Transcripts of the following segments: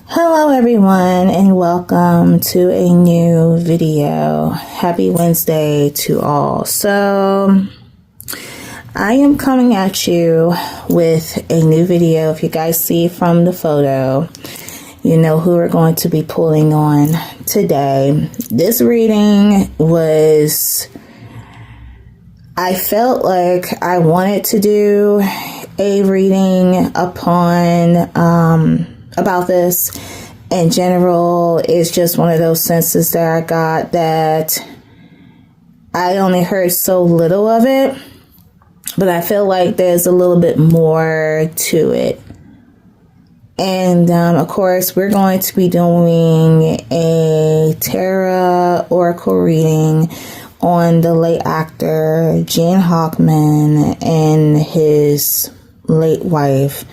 Hello everyone and welcome to a new video. Happy Wednesday to all. So I am coming at you with a new video. If you guys see from the photo, you know who we're going to be pulling on today. This reading was, I felt like I wanted to do a reading about this. In general, it's just one of those senses that I got that I only heard so little of it, but I feel like there's a little bit more to it. And of course, we're going to be doing a tarot oracle reading on the late actor Gene Hackman and his late wife,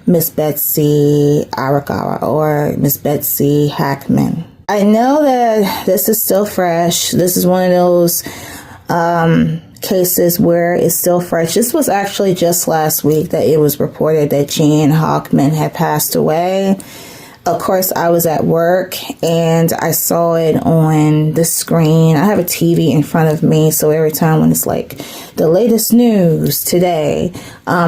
Miss Betsy Arakawa, or Miss Betsy Hackman. I know that this is still fresh. This is one of those cases where it's still fresh. This was actually just last week that it was reported that Gene Hackman had passed away. Of course, I was at work and I saw it on the screen. I have a TV in front of me, so every time when it's like the latest news today,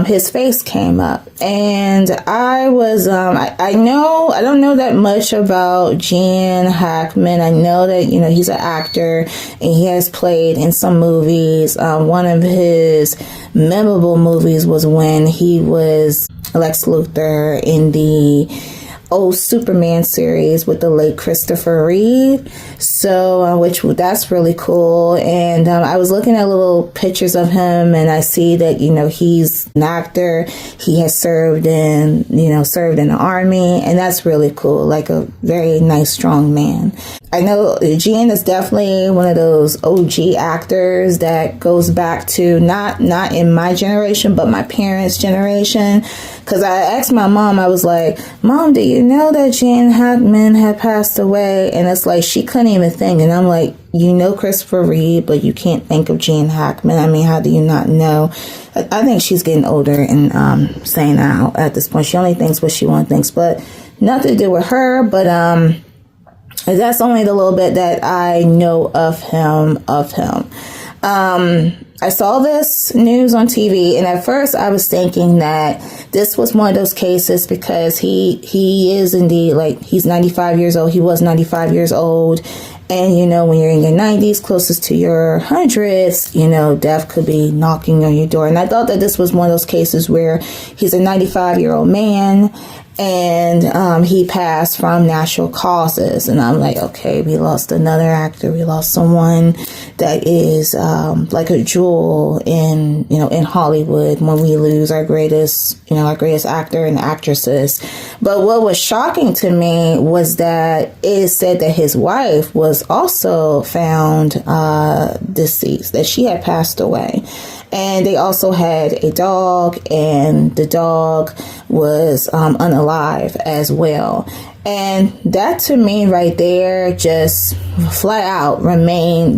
his face came up. And I was, I don't know that much about Gene Hackman. I know that, you know, he's an actor and he has played in some movies. One of his memorable movies was when he was Lex Luthor in the old Superman series with the late Christopher Reeve. So, that's really cool. And I was looking at little pictures of him, and I see that, you know, he's an actor. He has served in the army, and that's really cool. Like a very nice, strong man. I know Gene is definitely one of those OG actors that goes back to not in my generation, but my parents' generation. Because I asked my mom, I was like, Mom, do you know that Gene Hackman had passed away? And it's like, she couldn't even think. And I'm like, you know Christopher Reeve, but you can't think of Gene Hackman. I mean, how do you not know? I think she's getting older and saying that at this point. She only thinks what she wants to think, but nothing to do with her. But that's only the little bit that I know of him. I saw this news on TV, and at first I was thinking that this was one of those cases because he is indeed, like, he's 95 years old. He was 95 years old. And, you know, when you're in your 90s, closest to your hundreds, you know, death could be knocking on your door. And I thought that this was one of those cases where he's a 95-year-old man and he passed from natural causes. And I'm like, okay, we lost another actor. We lost someone that is like a jewel in Hollywood when we lose our greatest actor and actresses. But what was shocking to me was that it said that his wife was also found deceased, that she had passed away. And they also had a dog, and the dog was unalive as well. And that to me right there just flat out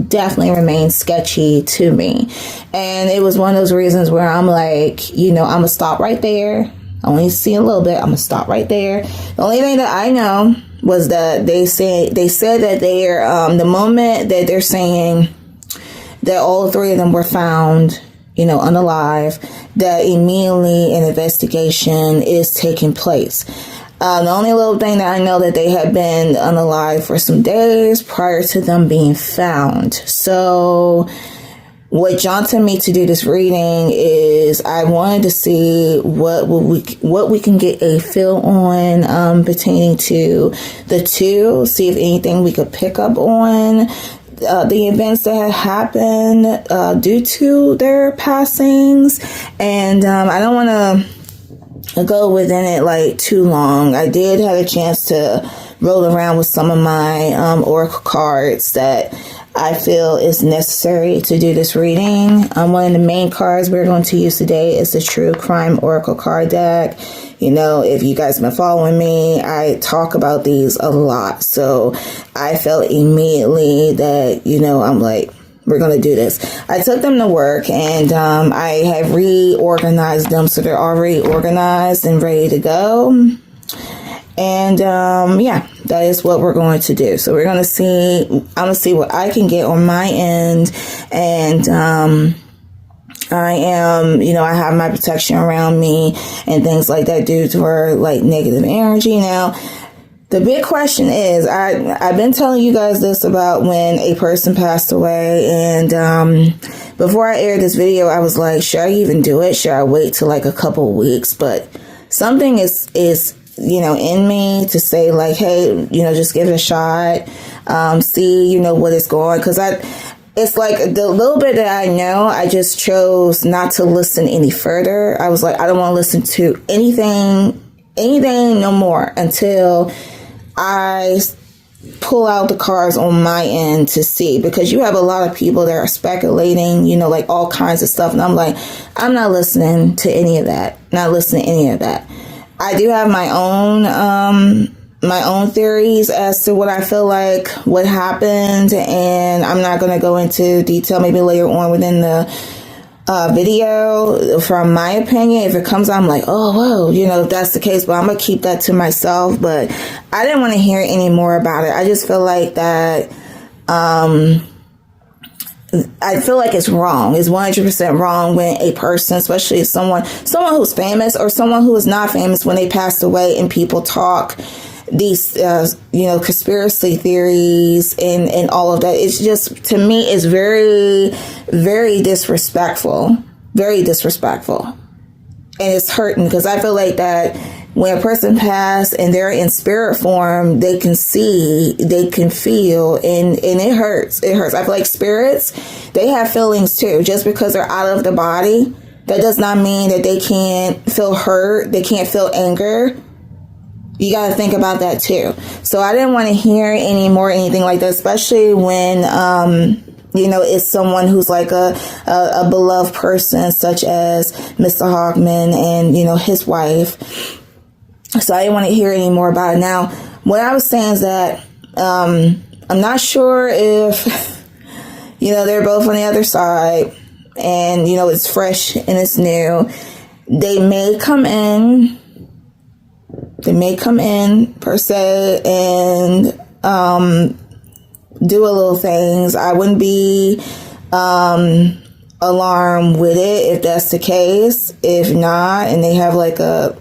definitely remained sketchy to me. And it was one of those reasons where I'm like, you know, I'm going to stop right there. I only see a little bit. I'm going to stop right there. The only thing that I know was that they said that they're, the moment that they're saying that all three of them were found, you know, unalive, that immediately an investigation is taking place. The only little thing that I know that they had been unalive for some days prior to them being found. So what jaunted me to do this reading is I wanted to see what we can get a feel on pertaining to the two, see if anything we could pick up on the events that had happened due to their passings. And I don't want to go within it like too long. I did have a chance to roll around with some of my oracle cards that I feel is necessary to do this reading. One of the main cards we're going to use today is the True Crime Oracle card deck. You know, if you guys have been following me, I talk about these a lot. So I felt immediately that, you know, I'm like, we're going to do this. I took them to work and I have reorganized them so they're already organized and ready to go. And yeah, that is what we're going to do. So we're going to see, I'm going to see what I can get on my end. And I am, you know, I have my protection around me and things like that due to her like negative energy. Now, the big question is, I've been telling you guys this about when a person passed away, and before I aired this video, I was like, should I even do it? Should I wait till like a couple weeks? But something is you know, in me to say like, hey, you know, just give it a shot, see, you know, what it's going, because it's like the little bit that I know, I just chose not to listen any further. I was like, I don't want to listen to anything no more until I pull out the cards on my end to see, because you have a lot of people that are speculating, you know, like all kinds of stuff. And I'm like, I'm not listening to any of that. Not listening to any of that. I do have my own theories as to what I feel like what happened, and I'm not going to go into detail maybe later on within the video from my opinion. If it comes out, I'm like, oh, whoa, you know, if that's the case, but I'm going to keep that to myself. But I didn't want to hear any more about it. I just feel like that, I feel like it's wrong. It's 100% wrong when a person, especially someone who's famous or someone who is not famous, when they passed away and people talk these, you know, conspiracy theories and all of that. It's just, to me, it's very, very disrespectful. Very disrespectful. And it's hurting, because I feel like that when a person passed and they're in spirit form, they can see, they can feel, and it hurts. It hurts. I feel like spirits, they have feelings too. Just because they're out of the body, that does not mean that they can't feel hurt. They can't feel anger. You got to think about that too. So I didn't want to hear any more anything like that, especially when, you know, it's someone who's like a beloved person, such as Mr. Hackman and, you know, his wife. So I didn't want to hear any more about it. Now, what I was saying is that I'm not sure if, you know, they're both on the other side and, you know, it's fresh and it's new. They may come in per se and do a little things. I wouldn't be alarmed with it if that's the case. If not, and they have like a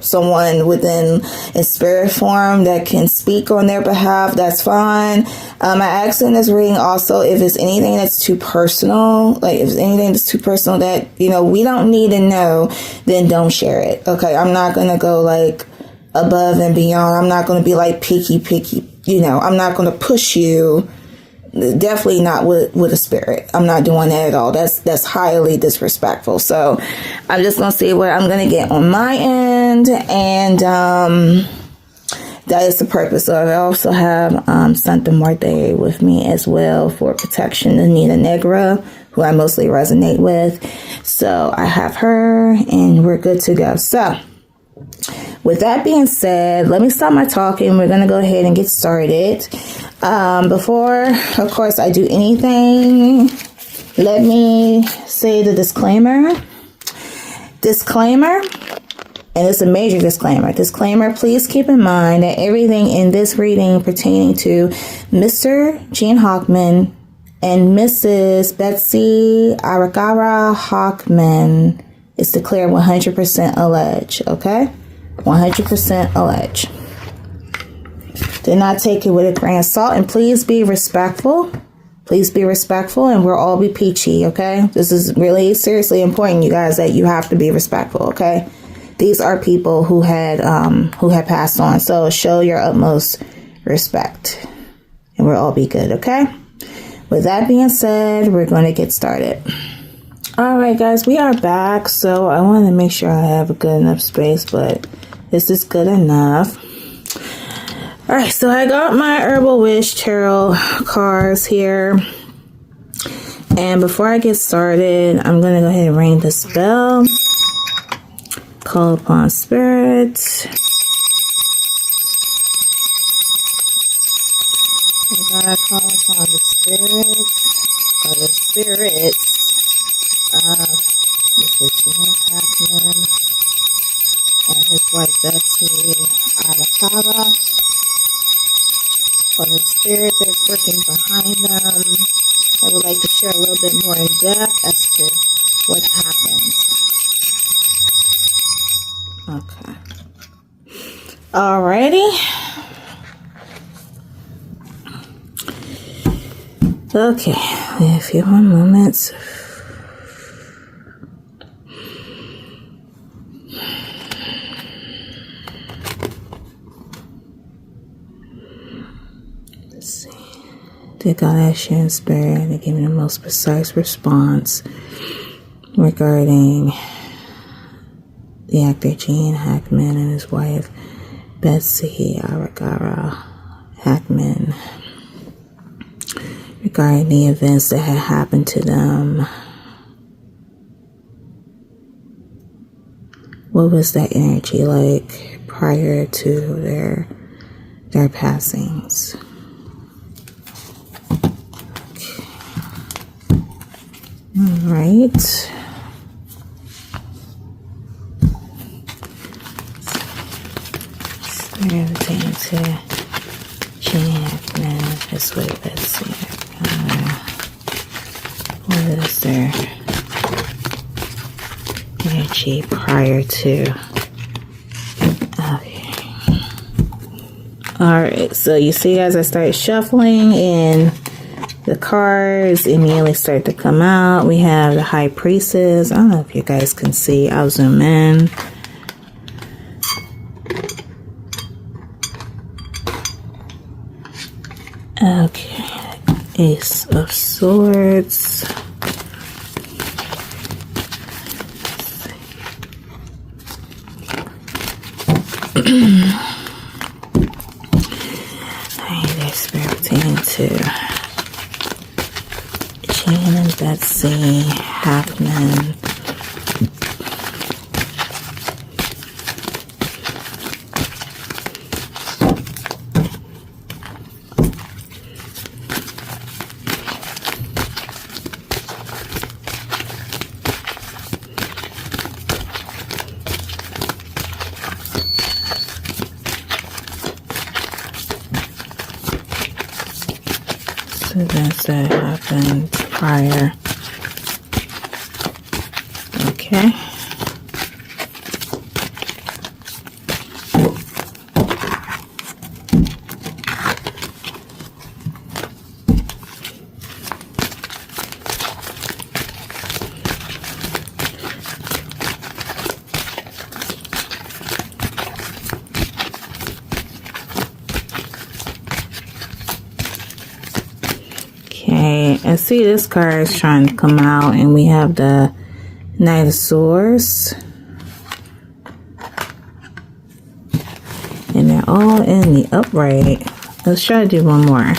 someone within in spirit form that can speak on their behalf, that's fine. I asked in this reading also if it's anything that's too personal, like if it's anything that's too personal that, you know, we don't need to know, then don't share it. Okay, I'm not going to go like above and beyond. I'm not going to be like picky, you know, I'm not going to push you. Definitely not with a spirit. I'm not doing that at all. That's highly disrespectful. So I'm just going to see what I'm going to get on my end. And that is the purpose of it. I also have Santa Muerte with me as well for protection. Anita Negra, who I mostly resonate with. So I have her and we're good to go. So with that being said, let me stop my talking. We're going to go ahead and get started. Before, of course, I do anything, let me say the disclaimer. Disclaimer, and it's a major disclaimer. Disclaimer, please keep in mind that everything in this reading pertaining to Mr. Gene Hackman and Mrs. Betsy Arakawa Hackman is declared 100% alleged, okay? 100% alleged. Do not take it with a grain of salt, and please be respectful. Please be respectful, and we'll all be peachy, okay? This is really seriously important, you guys, that you have to be respectful, okay? These are people who had passed on, so show your utmost respect, and we'll all be good, okay? With that being said, we're going to get started. All right, guys, we are back, so I want to make sure I have a good enough space, but this is good enough. All right, so I got my Herbal Wish Tarot cards here. And before I get started, I'm going to go ahead and ring the spell. Call upon Spirit. And God, I call upon the Spirit, or the spirits of Mr. Genehackman and his his wife Betsy Arakawa, or the spirit that's working behind them. I would like to share a little bit more in depth as to what happened. Okay. Alrighty. Okay, a few more moments. Let's see. Did God ask you in spirit to give me the most precise response regarding the actor Gene Hackman and his wife Betsy Arakawa Hackman, regarding the events that had happened to them? What was that energy like prior to their passings? All right. Everything to genehackman, his wife Betsy Arakawa. What is their energy prior to? Okay. Alright, so you see as I start shuffling and the cards immediately start to come out. We have the High Priestess. I don't know if you guys can see. I'll zoom in. Okay, Ace of Swords. Alright, there's spirit into Gene and Betsy Hackman. Events that happened prior. Okay. Okay, I see this card is trying to come out, and we have the Knight of Swords. And they're all in the upright. Let's try to do one more.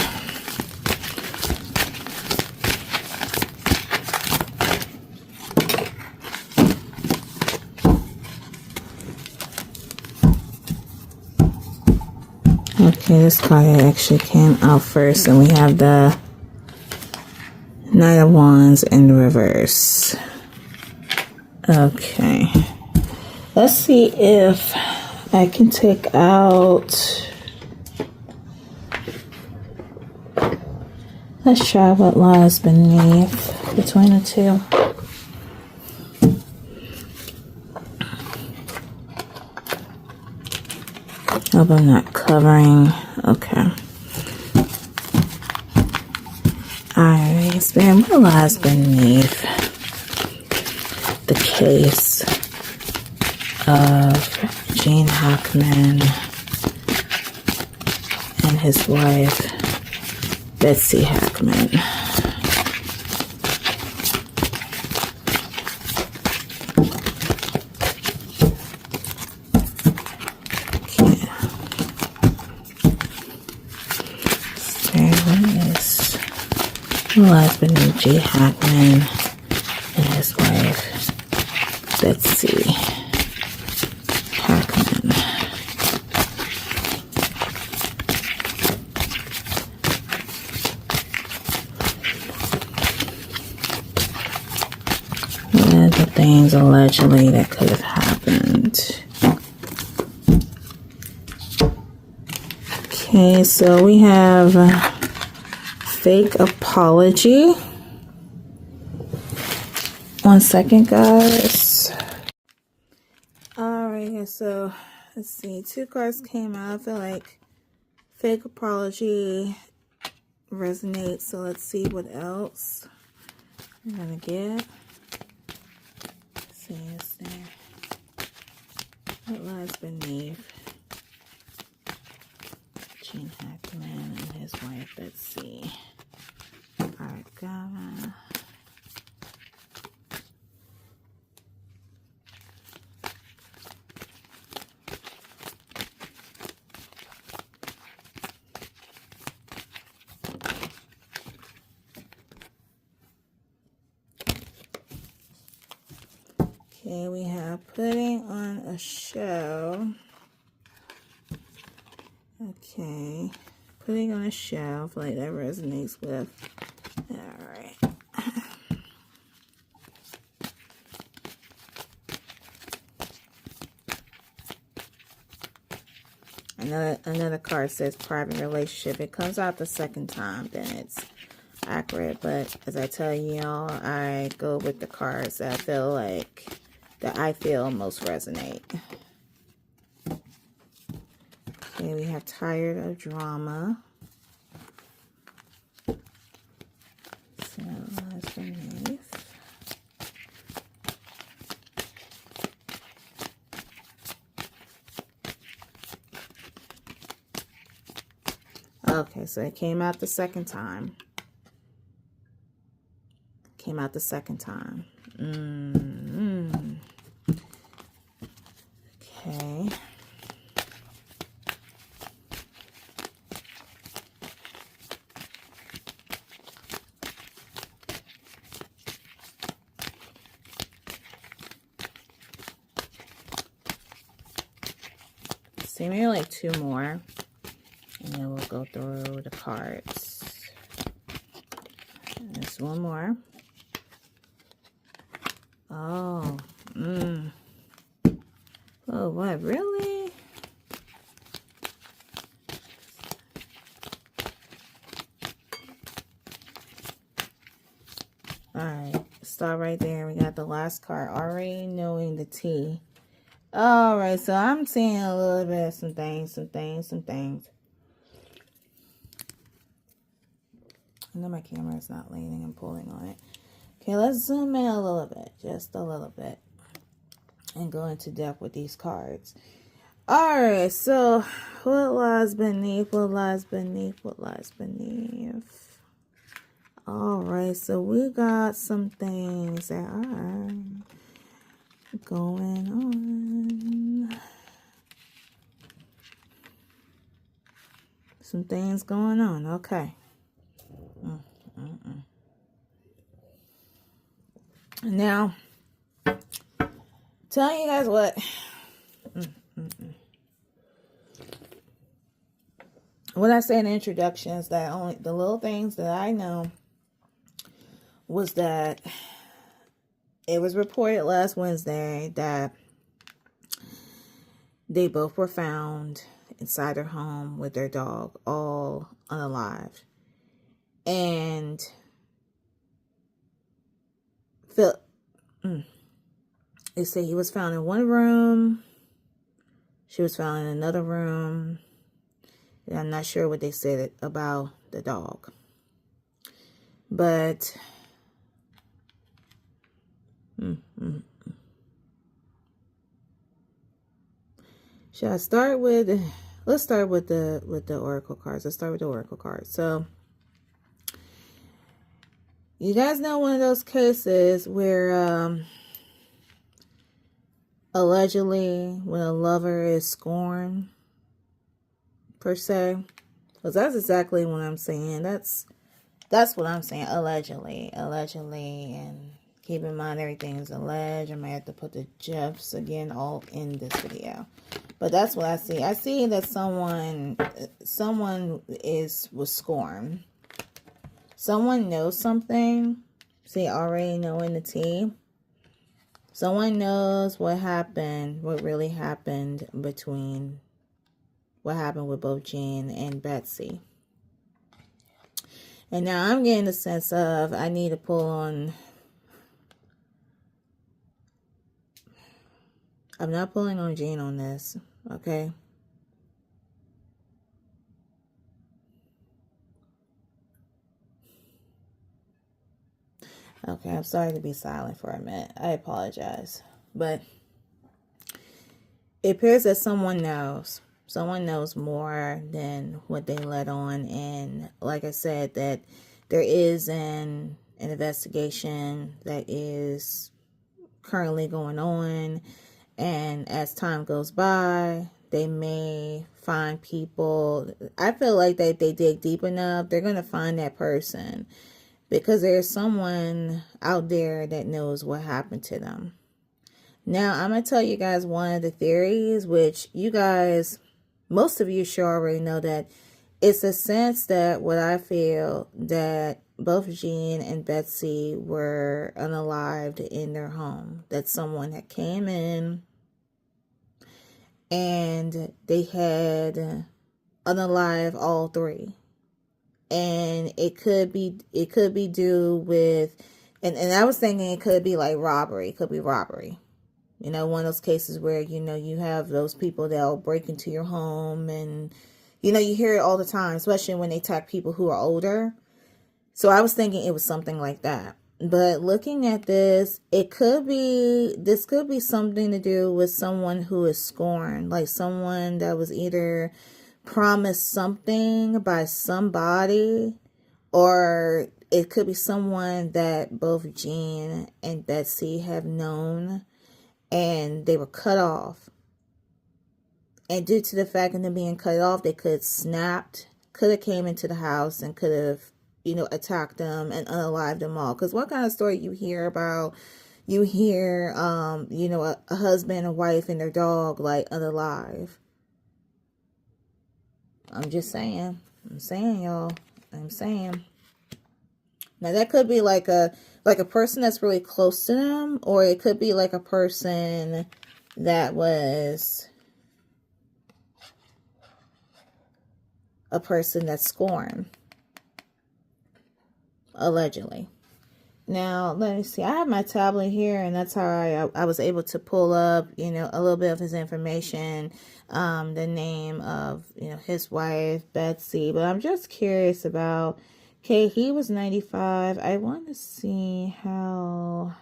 Okay, this card actually came out first, and we have the Knight of Wands in reverse. Okay. Let's see if I can take out... Let's try what lies beneath between the two. Hope I'm not covering. Okay. Alright, Spirit, what lies beneath the case of Gene Hackman and his wife Betsy Hackman? Lies beneath Gene Hackman and his wife Betsy Hackman. What are the things allegedly that could have happened? Okay, so we have fake apology. 1 second, guys. Alright, so let's see. 2 cards came out. I feel like fake apology resonates. So let's see what else I'm gonna get. Let's see this thing. What lies beneath Genehackman and his wife Betsy Arakawa. Okay, we have putting on a show. Okay, putting on a show. I feel like that resonates with. Alright. Another card says private relationship. It comes out the second time, then it's accurate. But as I tell y'all, I go with the cards that I feel most resonate. Okay, we have tired of drama. So that's beneath. Okay, so it came out the second time. Came out the second time. Okay. See, maybe like 2 more. And then we'll go through the cards. There's 1 more. Oh. Oh, what? Really? Alright. Start right there. We got the last card. Already knowing the tea. Alright, so I'm seeing a little bit of some things. I know my camera is not leaning and pulling on it. Okay, let's zoom in a little bit. Just a little bit. And go into depth with these cards. Alright, so what lies beneath? What lies beneath? What lies beneath? Alright, so we got some things that are going on. Some things going on. Okay. Now, telling you guys what. What I say in the introduction is that only the little things that I know was that it was reported last Wednesday that they both were found inside their home with their dog, all unalived. And they say he was found in one room. She was found in another room. And I'm not sure what they said about the dog. But should I start with? Let's start with the oracle cards. Let's start with the oracle cards. So you guys know one of those cases where allegedly when a lover is scorned, per se, because that's exactly what I'm saying. That's what I'm saying. Allegedly, and keep in mind everything is alleged. I might have to put the Jeffs again all in this video, but that's what I see. I see that someone was scorned. Someone knows something. See, already knowing the tea. Someone knows what happened, what really happened between what happened with both Jean and Betsy. And now I'm getting the sense of I need to pull on. I'm not pulling on Jean on this, okay? Okay, I'm sorry to be silent for a minute. I apologize. But it appears that someone knows. Someone knows more than what they let on. And like I said, that there is an investigation that is currently going on. And as time goes by, they may find people. I feel like that they dig deep enough, they're going to find that person. Because there's someone out there that knows what happened to them. Now, I'm going to tell you guys one of the theories, which you guys, most of you sure already know, that it's a sense that what I feel that both Jean and Betsy were unalived in their home. That someone had came in and they had unalive all three. And it could be due with, and I was thinking it could be like robbery. It could be robbery. You know, one of those cases where, you know, you have those people that'll break into your home and, you know, you hear it all the time, especially when they attack people who are older. So I was thinking it was something like that. But looking at this, this could be something to do with someone who is scorned, like someone that was either promised something by somebody, or it could be someone that both Jean and Betsy have known and they were cut off. And due to the fact of them being cut off, they could have snapped, could have came into the house and could have, you know, attacked them and unalived them all. Because what kind of story you hear about, you hear, you know, a husband, a wife, and their dog, like, unalive. I'm just saying. I'm saying, y'all. I'm saying. Now, that could be like a person that's really close to them, or it could be like a person that was a person that's scorned, allegedly. Now, let me see. I have my tablet here, and that's how I was able to pull up, you know, a little bit of his information, the name of, you know, his wife, Betsy. But I'm just curious about, okay, he was 95. I want to see how,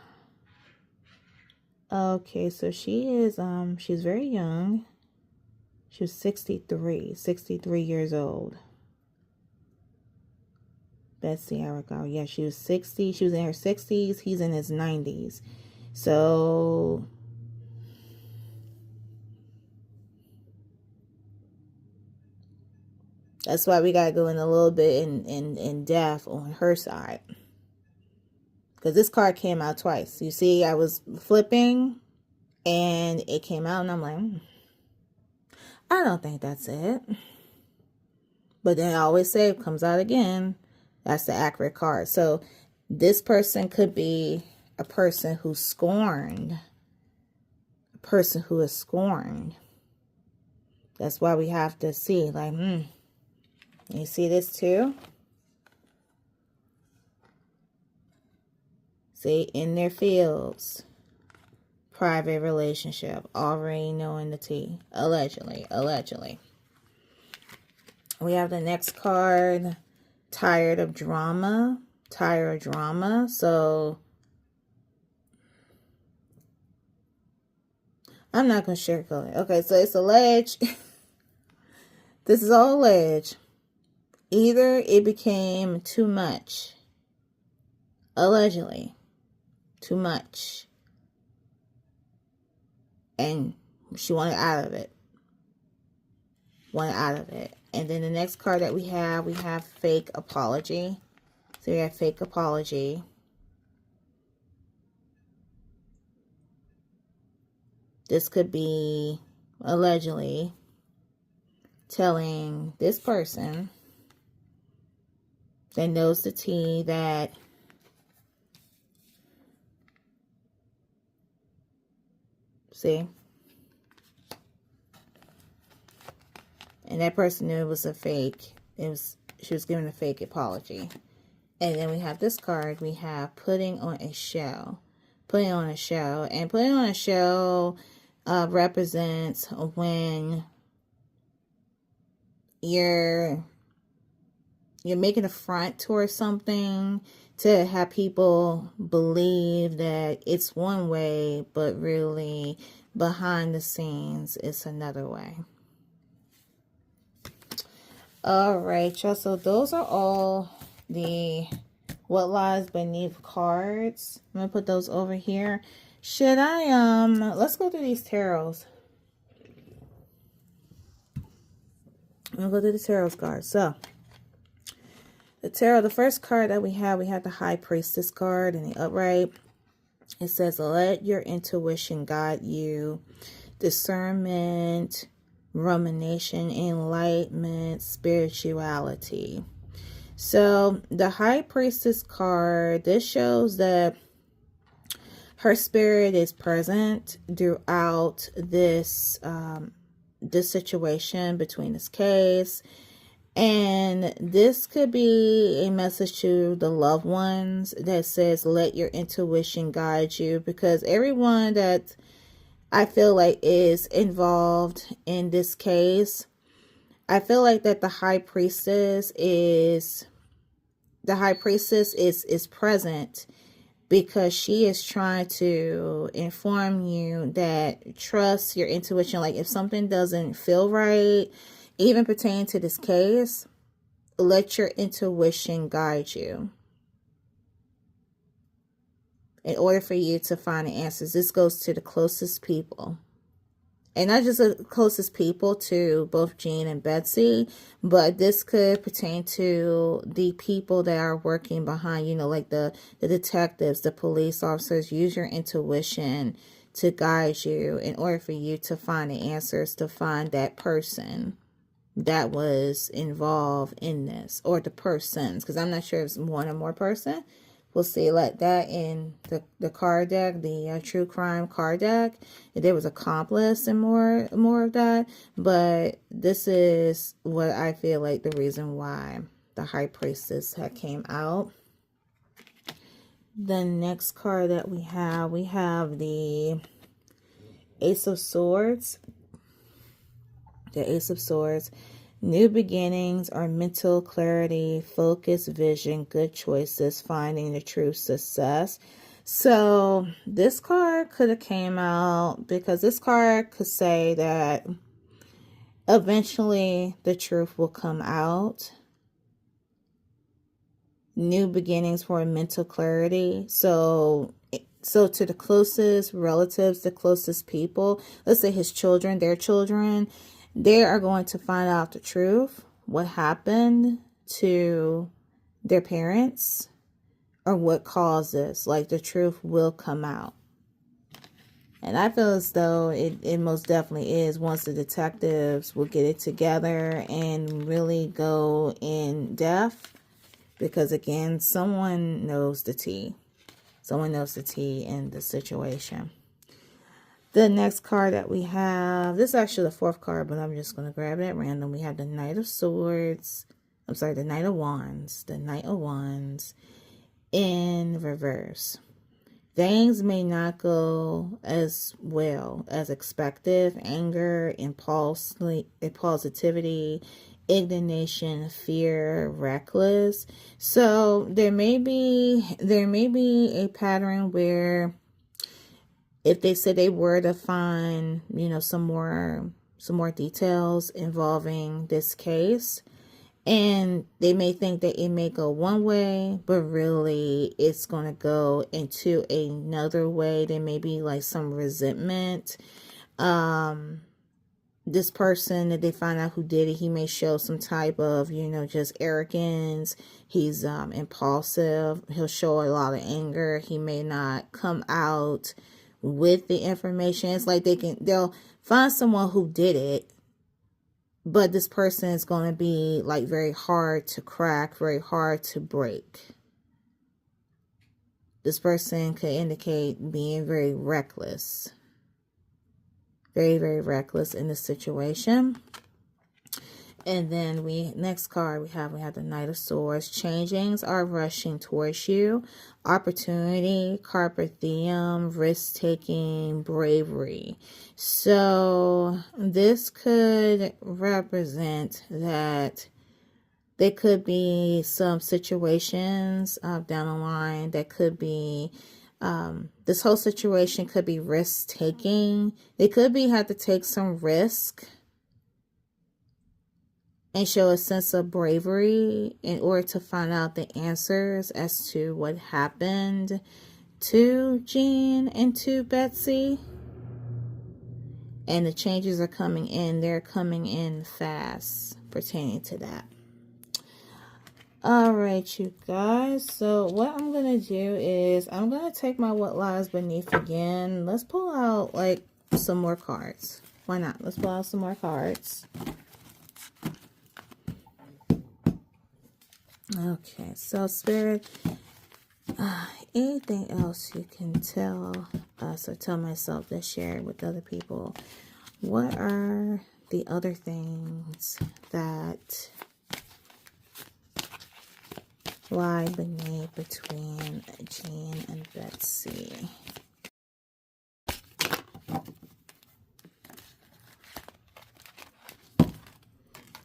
okay, so she is, she's very young. She was 63 years old. Betsy Arakawa. Yeah, she was 60. She was in her 60s. He's in his 90s. So that's why we got to go in a little bit in depth on her side. Because this card came out twice. You see, I was flipping and it came out and I'm like, I don't think that's it. But then I always say it comes out again. That's the accurate card. So this person could be a person who's scorned. A person who is scorned. That's why we have to see, like, you see this too? See, in their fields. Private relationship. Already knowing the tea. Allegedly. Allegedly. We have the next card. Tired of drama. Tired of drama. So I'm not going to sugarcoat it. Okay, so it's alleged. This is all alleged. Either it became too much. Allegedly. Too much. And she wanted out of it. Wanted out of it. And then the next card that we have fake apology. So we have fake apology. This could be allegedly telling this person that knows the tea that see, And that person knew it was a fake. She was giving a fake apology. And then we have this card. We have putting on a show. Putting on a show. And putting on a show represents when you're making a front towards something to have people believe that it's one way, but really behind the scenes it's another way. All right, y'all. So those are all the what lies beneath cards. I'm gonna put those over here. Should I let's go through these tarots. I'm gonna go through the tarot cards. So the tarot, the first card that we have the High Priestess card in the upright. It says, let your intuition guide you. Discernment, rumination, enlightenment, spirituality. So the High Priestess card, this shows that her spirit is present throughout this this situation between this case. And this could be a message to the loved ones that says, let your intuition guide you. Because everyone that I feel like is involved in this case, I feel like that the High Priestess is present because she is trying to inform you that trust your intuition. Like if something doesn't feel right, even pertaining to this case, let your intuition guide you in order for you to find the answers. This goes to the closest people. And not just the closest people to both Jean and Betsy, but this could pertain to the people that are working behind, you know, like the detectives, the police officers. Use your intuition to guide you in order for you to find the answers, to find that person that was involved in this, or the persons, because I'm not sure if it's one or more person. We'll see like that in the card deck, the true crime card deck. There was accomplice and more of that, but this is what I feel like the reason why the High Priestess had came out. The next card that we have the Ace of Swords. The Ace of Swords. New beginnings are mental clarity, focus, vision, good choices, finding the true success. So this card could have came out because this card could say that eventually the truth will come out. New beginnings for mental clarity. So to the closest relatives, the closest people, let's say his children, their children, they are going to find out the truth, what happened to their parents, or what caused this. Like the truth will come out. And I feel as though it most definitely is once the detectives will get it together and really go in depth. Because again, someone knows the tea. Someone knows the tea in the situation. The next card that we have, this is actually the fourth card, but I'm just going to grab it at random. We have the Knight of Swords. I'm sorry, the Knight of Wands. The Knight of Wands in reverse. Things may not go as well as expected. Anger, impulsivity, indignation, fear, reckless. So there may be a pattern where if they said they were to find, you know, some more details involving this case, and they may think that it may go one way, but really it's going to go into another way. There may be like some resentment. This person that they find out who did it, he may show some type of, you know, just arrogance. He's impulsive. He'll show a lot of anger. He may not come out with the information. It's like they'll find someone who did it, but this person is going to be like very hard to crack, very hard to break. This person could indicate being very reckless. Very, very reckless in this situation. And then next card we have the Knight of Swords. Changings are rushing towards you. Opportunity, carpe diem, risk taking, bravery. So this could represent that there could be some situations down the line that could be this whole situation could be risk taking. They could have to take some risk and show a sense of bravery in order to find out the answers as to what happened to Jean and to Betsy. And the changes are coming in. They're coming in fast pertaining to that. Alright, you guys. So what I'm going to do is I'm going to take my What Lies Beneath again. Let's pull out like some more cards. Why not? Let's pull out some more cards. Okay, so Spirit, anything else you can tell us or tell myself to share with other people? What are the other things that lie beneath between Jean and Betsy?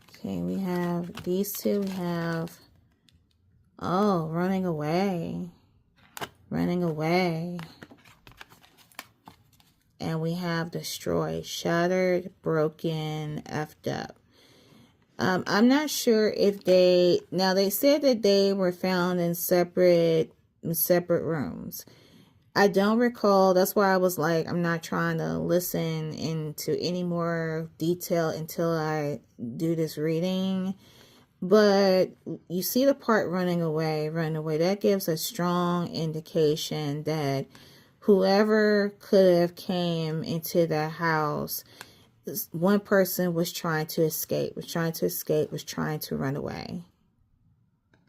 Okay, we have these two. We have running away. Running away. And we have destroyed, shattered, broken, effed up. I'm not sure if they said that they were found in separate rooms. I don't recall. That's why I was like, I'm not trying to listen into any more detail until I do this reading. But you see the part running away. That gives a strong indication that whoever could have came into that house, one person was trying to escape, was trying to run away.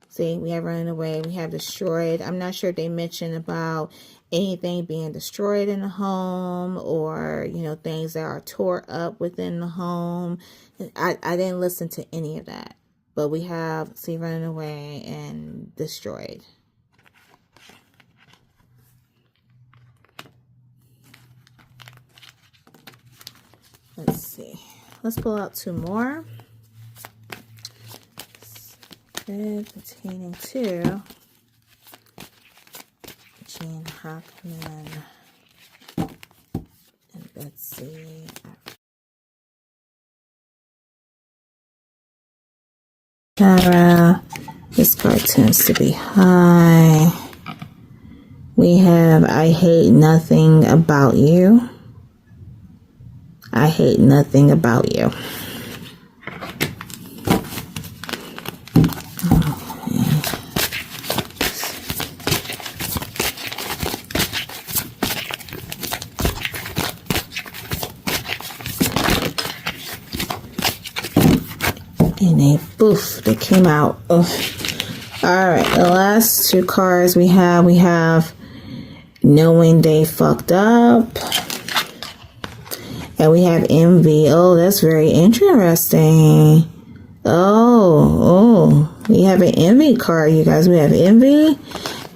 See, we have running away, we have destroyed. I'm not sure if they mentioned about anything being destroyed in the home or, things that are tore up within the home. I didn't listen to any of that. But we have, see, running away and destroyed. Let's see. Let's pull out two more. Good, pertaining to Jean Hackman and Betsy Arakawa. This card tends to be high. We have I hate nothing about you. I hate nothing about you. And they came out. Ugh. All right, the last two cards we have knowing they fucked up. And we have envy. Oh, that's very interesting. We have an envy card, you guys. We have envy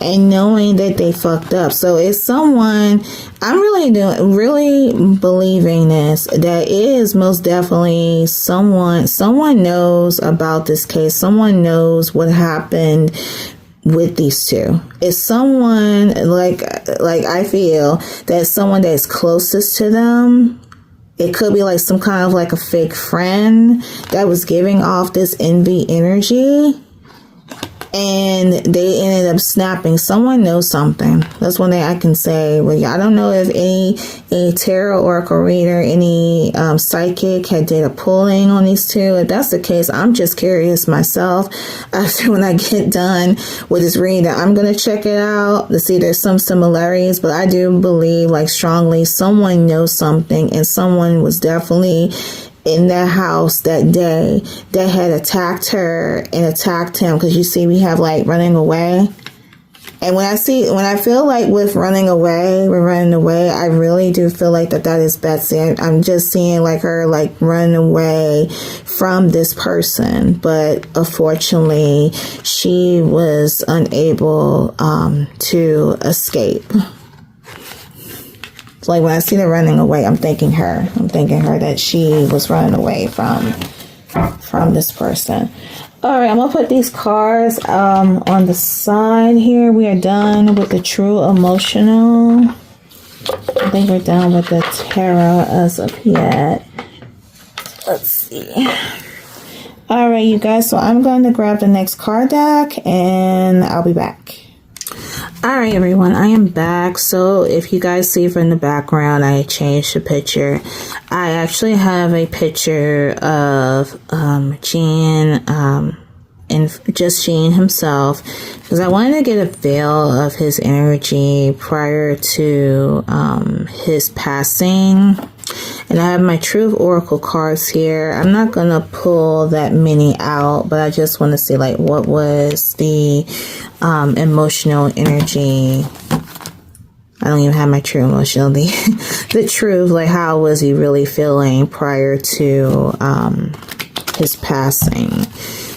and knowing that they fucked up. So it's someone, I'm really believing this, that is most definitely someone knows about this case. Someone knows what happened with these two. It's someone like I feel that someone that's closest to them. It could be like some kind of like a fake friend that was giving off this envy energy. And they ended up snapping. Someone knows something. That's one thing I can say. Well, I don't know if any tarot oracle reader, any psychic had data pulling on these two. If that's the case, I'm just curious myself. After when I get done with this reading, I'm going to check it out to see if there's some similarities. But I do believe, like, strongly, someone knows something, and someone was definitely in that house that day that had attacked her and attacked him. Because you see, we have like running away And when I feel like with running away, I really do feel like that is Betsy. I'm just seeing like her like running away from this person, but unfortunately she was unable to escape. So like when I see her running away, I'm thinking her that she was running away from this person. All right, I'm gonna put these cards on the side here. We are done with the true emotional. I think we're done with the tarot as of yet. Let's see. All right, you guys. So I'm going to grab the next card deck, and I'll be back. All right, everyone, I am back. So if you guys see from the background, I changed the picture. I actually have a picture of Gene and just Gene himself, because I wanted to get a feel of his energy prior to his passing. And I have my Truth Oracle cards here. I'm not going to pull that many out, but I just want to see like what was the emotional energy. I don't even have my true emotional, the truth, like how was he really feeling prior to his passing.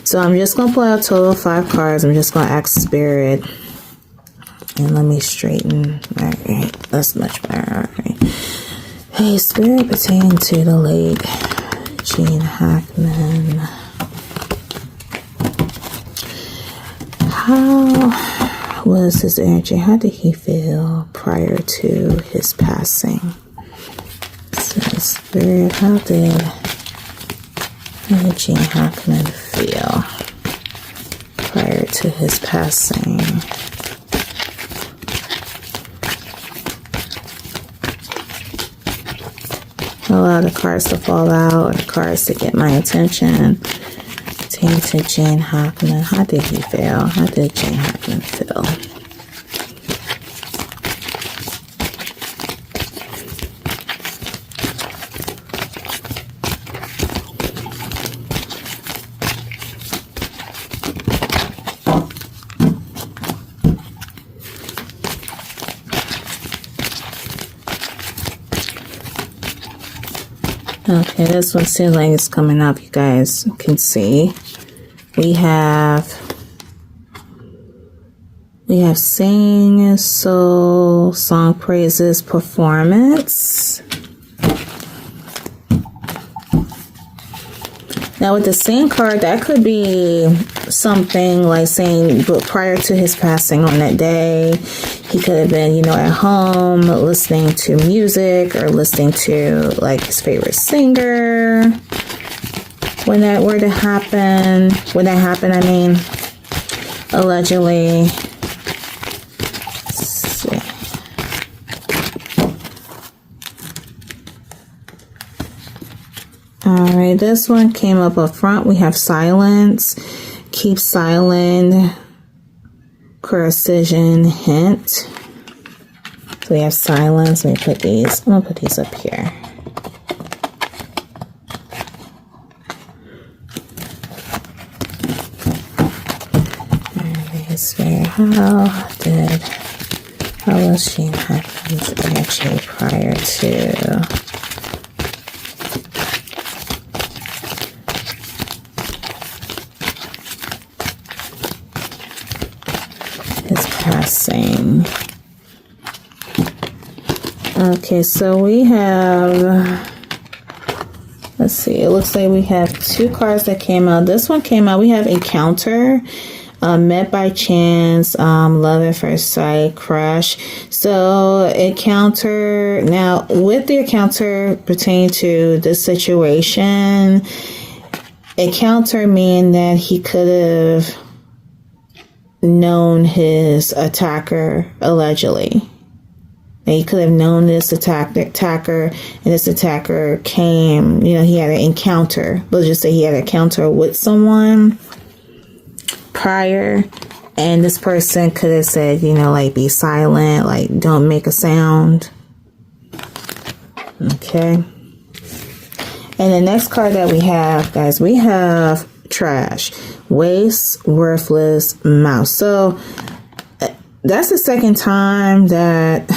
So I'm just going to pull out a total of 5 cards. I'm just going to ask Spirit. And let me straighten. All right, that's much better. All right. Hey, Spirit pertaining to the late Gene Hackman. How was his energy? How did he feel prior to his passing? So, Spirit, how did Gene Hackman feel prior to his passing? Allow the cards to fall out, or the cards to get my attention. Pertaining to Gene Hackman. How did he feel? How did Gene Hackman feel? Okay, this one seems like it's coming up. You guys can see. We have sing, soul, song praises, performance. Now with the same card, that could be something like saying, but prior to his passing on that day, he could have been, at home listening to music or listening to like his favorite singer. When that were to happen, I mean, allegedly. Let's see. All right, this one came up front. We have silence, keep silent, precision, hint. So we have silence. Let me put these. I'm gonna put these up here. How was Gene Hackman's energy prior to his passing? Okay, so we have, let's see, it looks like we have 2 cards that came out. This one came out. We have encounter. Met by chance, love at first sight, crush. So encounter, now with the encounter pertaining to this situation, encounter mean that he could have known his attacker allegedly. And he could have known this attacker, and this attacker came, he had an encounter. Let's just say he had an encounter with someone prior, and this person could have said, like, be silent, like, don't make a sound. Okay. And the next card that we have, guys, we have trash, waste, worthless, mouse. So that's the second time that,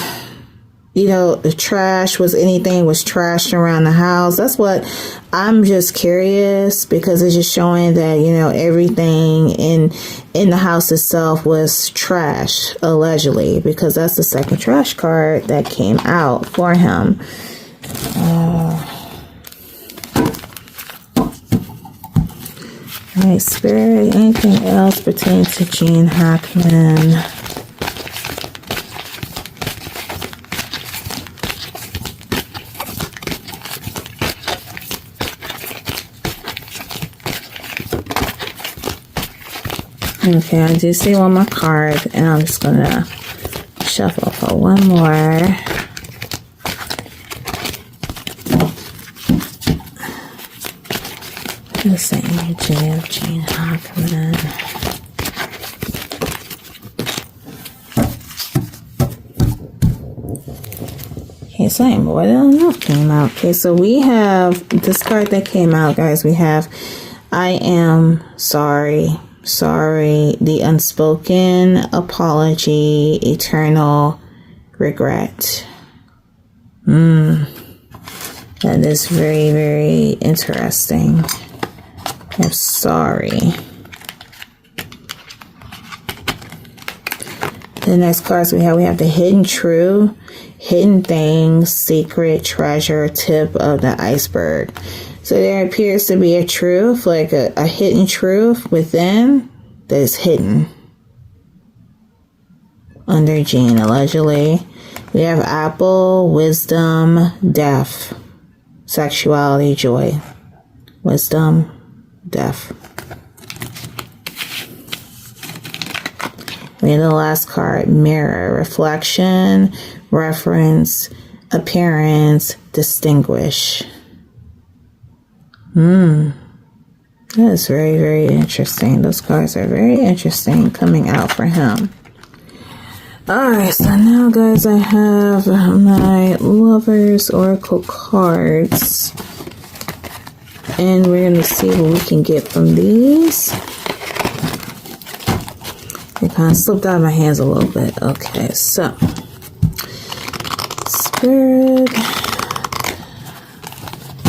you know, the trash was trashed around the house. That's what I'm just curious, because it's just showing that, you know, everything in the house itself was trash, allegedly, because that's the second trash card that came out for him. All right, Spirit, anything else pertaining to Gene Hackman? Okay, I do see one more card, and I'm just gonna shuffle for one more. The same energy of Gene Hackman. Okay, so what else came out? Okay, so we have this card that came out, guys. We have I am sorry. Sorry, the unspoken apology, eternal regret. That is very, very interesting. I'm sorry. The next cards we have the hidden truth, hidden things, secret, treasure, tip of the iceberg. So there appears to be a truth, like a hidden truth within that is hidden under Gene, allegedly. We have apple, wisdom, death, sexuality, joy. Wisdom, death. We have the last card, mirror, reflection, reference, appearance, distinguish. That is very, very interesting. Those cards are very interesting coming out for him. Alright, so now, guys, I have my Lover's Oracle cards. And we're going to see what we can get from these. It kind of slipped out of my hands a little bit. Okay, so. Spirit.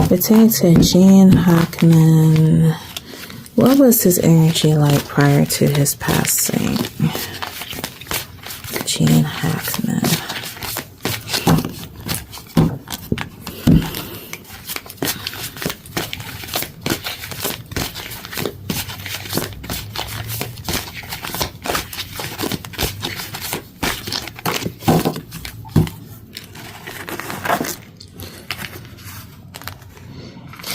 Pertaining to Gene Hackman, what was his energy like prior to his passing? Gene Hackman.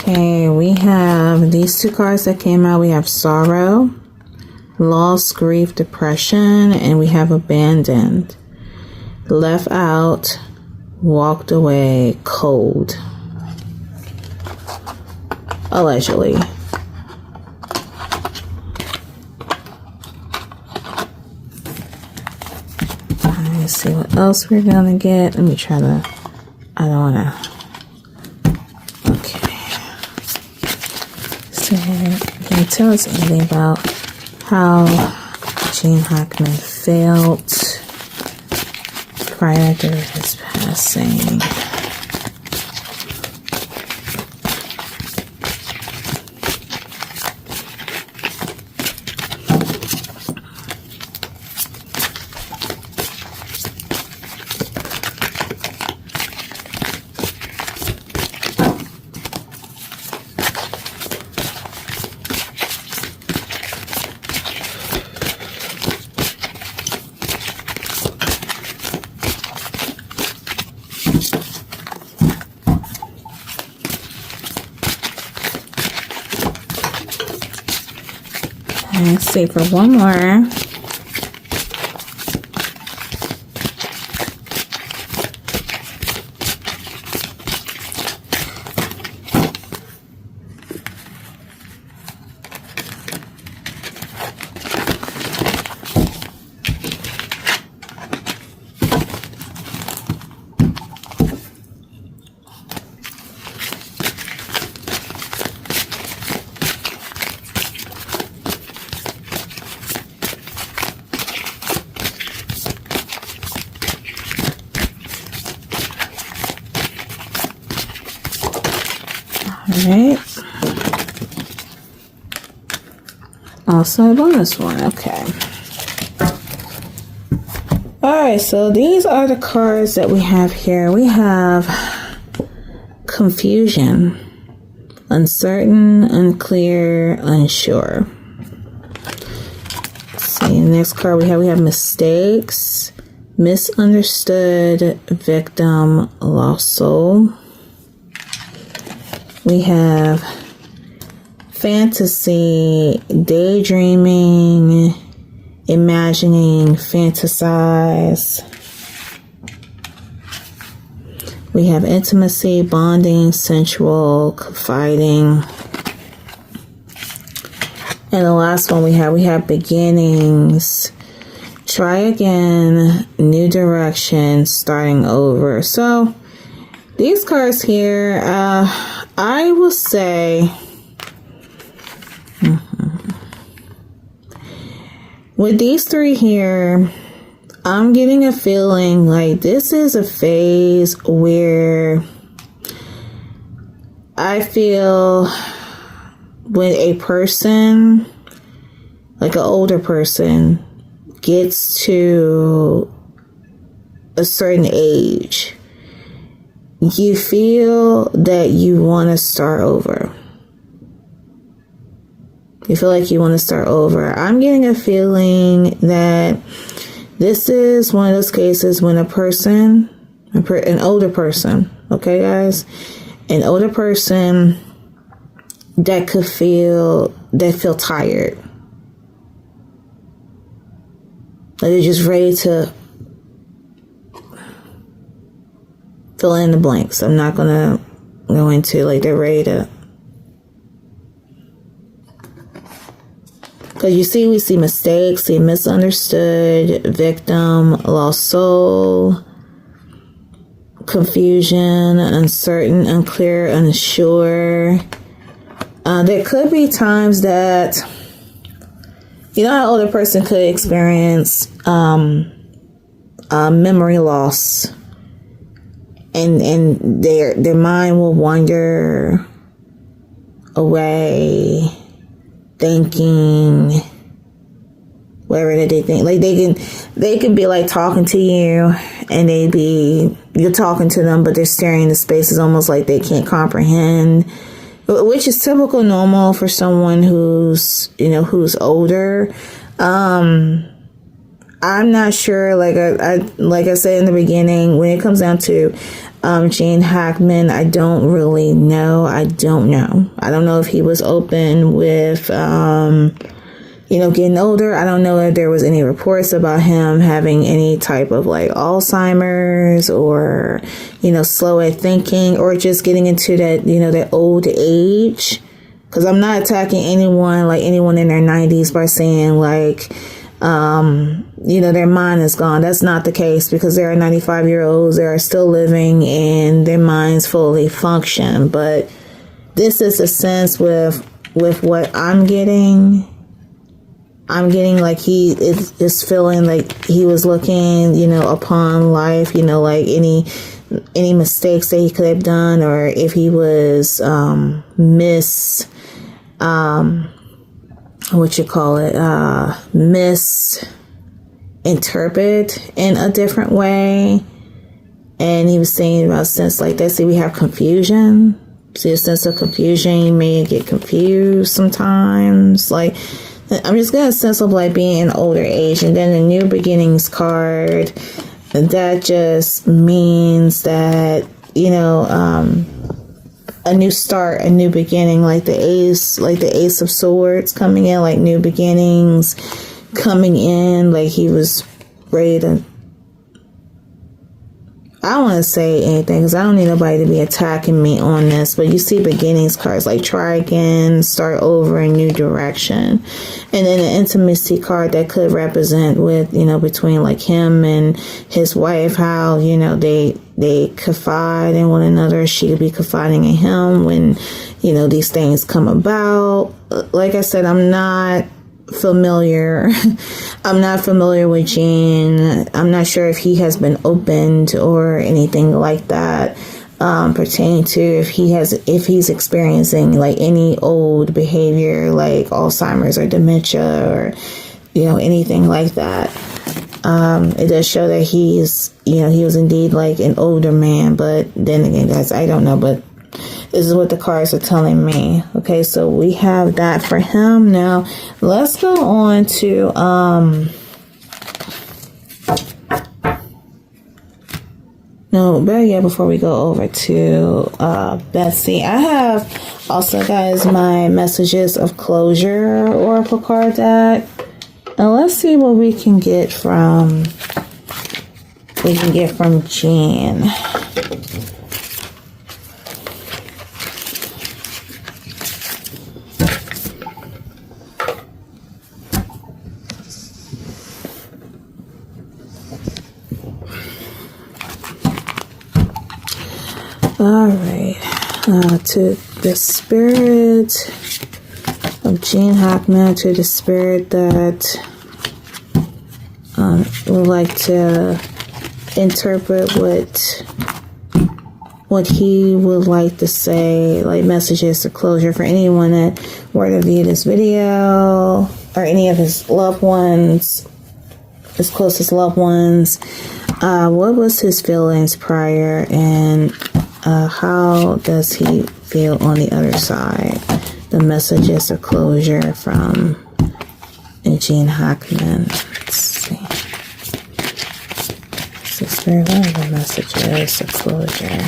Okay, we have these two cards that came out. We have sorrow, loss, grief, depression, and we have abandoned. Left out, walked away, cold. Allegedly. Let's see what else we're gonna get. Let me try to, I don't wanna. Can you tell us anything about how Gene Hackman felt prior to his passing? Let's see for one more. right. Also a bonus one. Okay. Alright, so these are the cards that we have here. We have confusion, uncertain, unclear, unsure. Let's see, the next card we have mistakes, misunderstood, victim, lost soul. We have fantasy, daydreaming, imagining, fantasize. We have intimacy, bonding, sensual, confiding. And the last one we have beginnings, try again, new direction, starting over. So these cards here, I will say, with these three here, I'm getting a feeling like this is a phase where I feel when a person, like an older person, gets to a certain age, you feel that you want to start over. You feel like you want to start over. I'm getting a feeling that this is one of those cases when a person, an older person, okay guys, an older person that feel tired. Like they're just ready to fill in the blanks. I'm not going to go into like they're ready to. Because we see mistakes, see misunderstood, victim, lost soul, confusion, uncertain, unclear, unsure. There could be times that, you know how an older person could experience memory loss, and their mind will wander away, thinking whatever that they think. Like they can be like talking to you, and you're talking to them, but they're staring into spaces almost like they can't comprehend, which is typical normal for someone who's older. I'm not sure, like I said in the beginning, when it comes down to Gene Hackman, I don't really know. I don't know if he was open with getting older. I don't know if there was any reports about him having any type of like Alzheimer's or slow at thinking, or just getting into that that old age. Because I'm not attacking anyone in their 90s by saying like their mind is gone. That's not the case, because there are 95-year-olds that are still living and their minds fully function. But this is a sense with what I'm getting. I'm getting like he is just feeling like he was looking, upon life, like any mistakes that he could have done, or if he was misinterpret in a different way. And he was saying about sense like that. See, we have confusion. See, a sense of confusion. You may get confused sometimes. Like, I'm just getting a sense of like being an older age. And then the new beginnings card, that just means that, a new start, a new beginning, like the Ace of Swords coming in, like new beginnings coming in, like he was ready to. I don't want to say anything because I don't need nobody to be attacking me on this, but you see beginnings cards like try again, start over, a new direction. And then an intimacy card that could represent with, between like him and his wife, how, they confide in one another. She could be confiding in him when, these things come about. Like I said, I'm not familiar with Gene. I'm not sure if he has been opened or anything like that. pertaining to if he's experiencing like any old behavior like Alzheimer's or dementia or anything like that. It does show that he was indeed like an older man, but then again, guys, I don't know, but this is what the cards are telling me. Okay, so we have that for him. Now let's go on to no, better yet, before we go over to Betsy, I have also, guys, my Messages of Closure Oracle card deck. Now let's see what we can get from Jean. All right, to the spirit of Gene Hackman, to the spirit that would like to interpret what he would like to say, like messages of closure for anyone that were to view this video, or any of his loved ones, his closest loved ones. What was his feelings prior, and how does he feel on the other side? The messages of closure from Gene Hackman. Let's see. Sister, what are the messages of closure?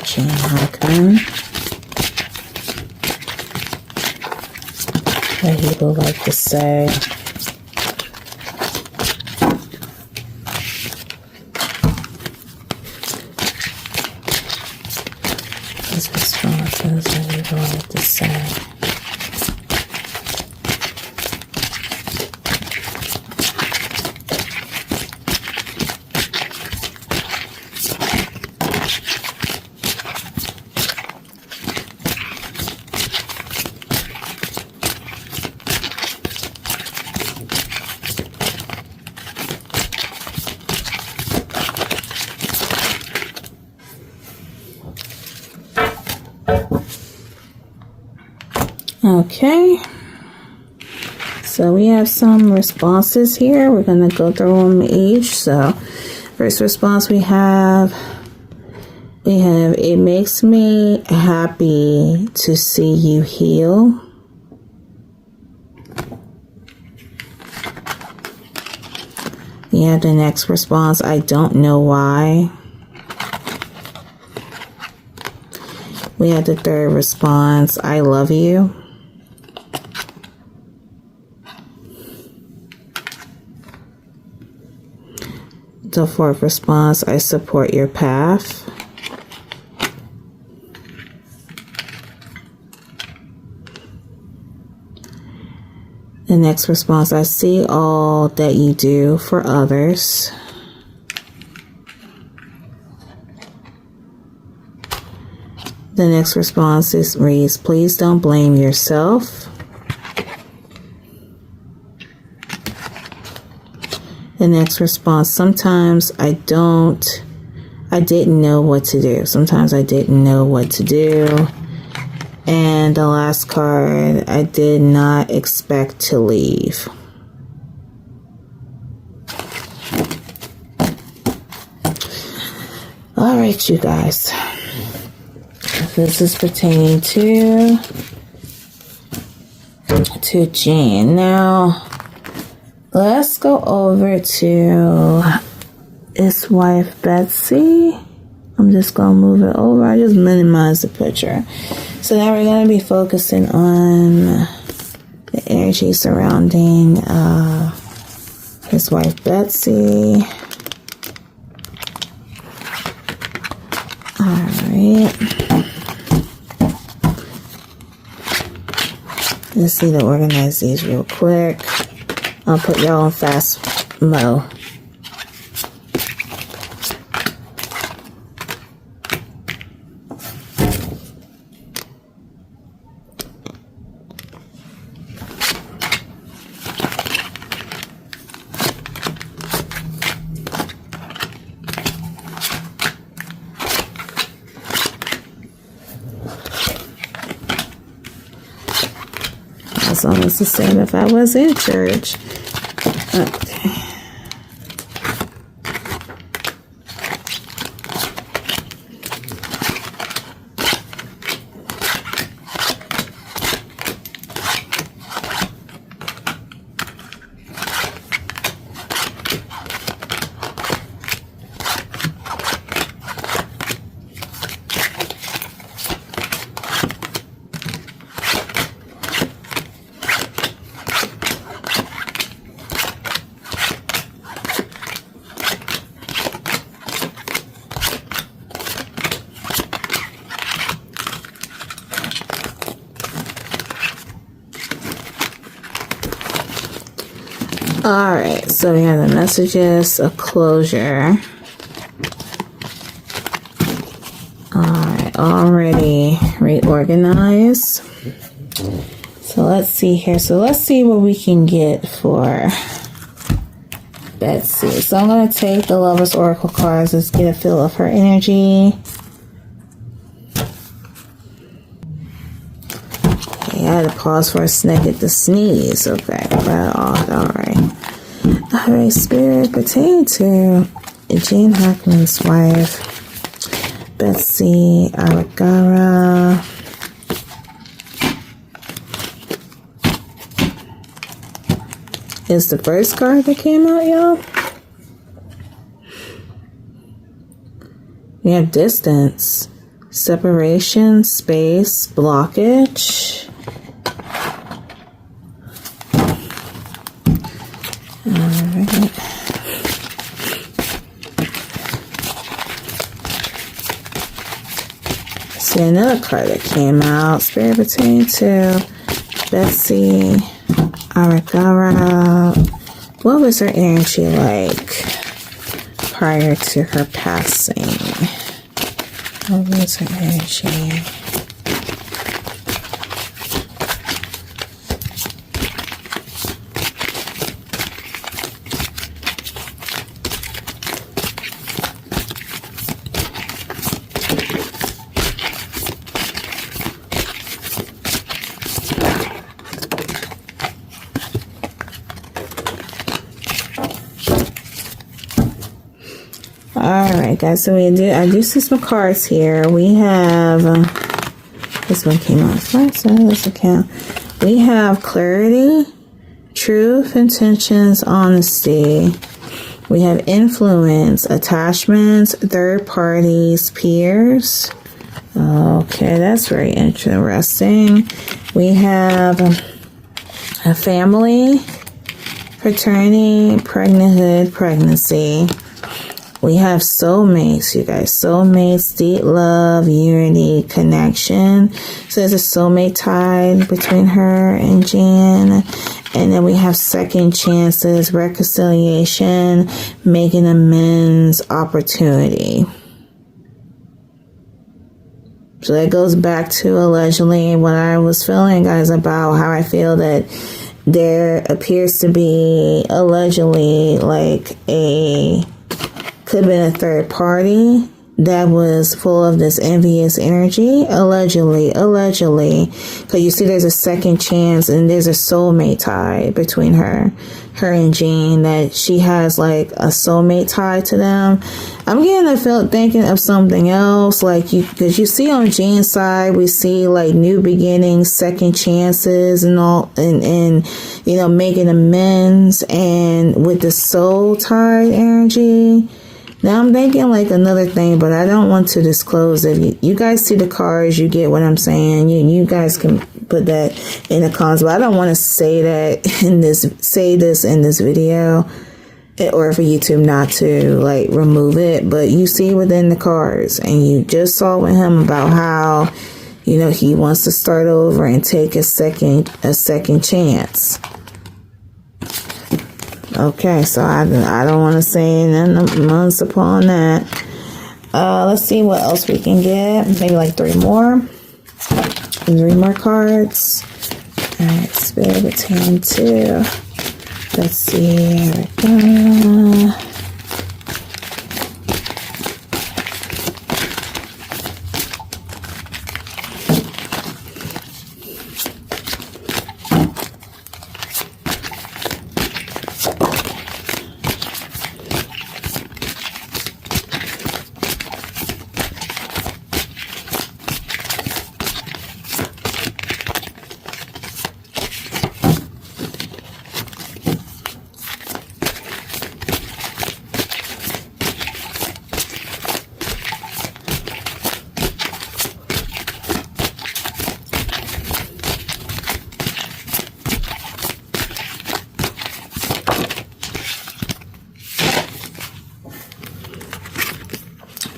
Gene Hackman. What he would like to say. His responses, what he would like to say. Okay, so we have some responses here. We're going to go through them each. So first response we have, it makes me happy to see you heal. We have the next response, I don't know why. We have the third response, I love you. The fourth response, I support your path. The next response, I see all that you do for others. The next response reads, please don't blame yourself. The next response, sometimes I didn't know what to do. Sometimes I didn't know what to do. And the last card, I did not expect to leave. All right, you guys. This is pertaining to Jean. Now, let's go over to his wife, Betsy. I'm just going to move it over. I just minimized the picture. So now we're going to be focusing on the energy surrounding his wife, Betsy. All right. Let's see to organize these real quick. I'll put y'all on fast mode. It's almost the same if I was in church. Okay. Alright, so we have the messages of closure. Alright, already reorganized. So let's see here. So let's see what we can get for Betsy. So I'm going to take the Lover's Oracle cards. Let's get a feel of her energy. Okay, I had to pause for a second to sneeze. Okay, alright. Alright, Spirit pertaining to Hackman's wife, Betsy Arakawa. Is the first card that came out, y'all. We have distance, separation, space, blockage. Alright. See another card that came out. Spirit pertaining to Betsy Arakawa. What was her energy like prior to her passing? What was her energy? Alright guys, so I do see some cards here. We have, this one came out first, so let's account. We have clarity, truth, intentions, honesty. We have influence, attachments, third parties, peers. Okay, that's very interesting. We have a family, fraternity, pregnanthood, pregnancy. We have soulmates, you guys. Soulmates, deep love, unity, connection. So there's a soulmate tie between her and Jan. And then we have second chances, reconciliation, making amends, opportunity. So that goes back to allegedly what I was feeling, guys, about how I feel that there appears to be allegedly like could have been a third party that was full of this envious energy, allegedly, because you see there's a second chance and there's a soulmate tie between her and Jean, that she has like a soulmate tie to them. I'm getting thinking of something else, like because you see on Jean's side, we see like new beginnings, second chances and all, and you know, making amends, and with the soul tie energy. Now I'm thinking like another thing, but I don't want to disclose it. You guys see the cards, you get what I'm saying. You guys can put that in the comments, but I don't want to say this in this video, or for YouTube not to like remove it. But you see within the cards, and you just saw with him about how, you know, he wants to start over and take a second chance. Okay, so I don't want to say nothing months upon that. Let's see what else we can get. Maybe like three more cards. Alright, Spirit between two. Let's see. Here we go.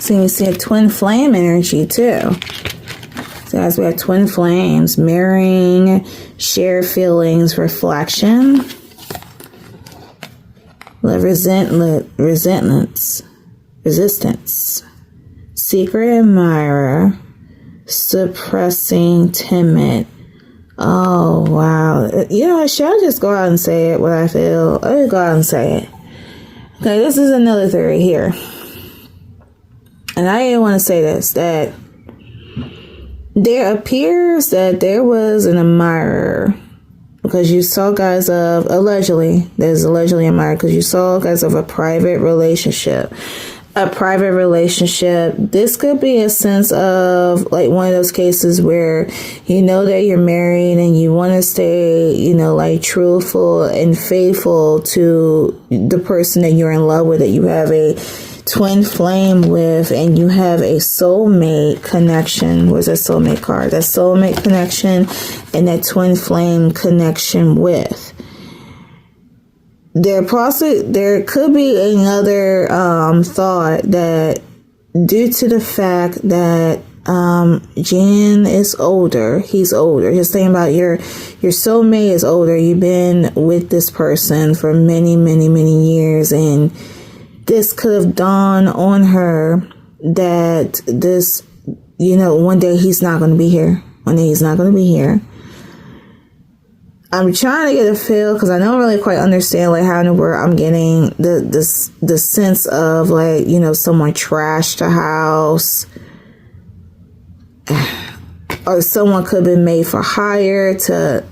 So you see a twin flame energy too. So as we have twin flames, mirroring, shared feelings, reflection, resistance, secret admirer, suppressing, timid. Oh, wow. You know, should I just go out and say it, what I feel? I'll just go out and say it. Okay, this is another theory here. And I didn't want to say this, that there appears that there was an admirer, because you saw guys of, allegedly, there's allegedly an admirer, because you saw guys of a private relationship. A private relationship. This could be a sense of like one of those cases where you know that you're married and you want to stay, you know, like truthful and faithful to the person that you're in love with, that you have a twin flame with, and you have a soulmate connection. Where's that soulmate card? That soulmate connection and that twin flame connection with. There could be another thought that due to the fact that Jan is older, he's older. Just thinking about your soulmate is older. You've been with this person for many, many, many years, and this could have dawned on her that this, you know, one day he's not going to be here. One day he's not going to be here. I'm trying to get a feel because I don't really quite understand like how in the world I'm getting the sense of like, you know, someone trashed a house, or someone could have been made for hire to.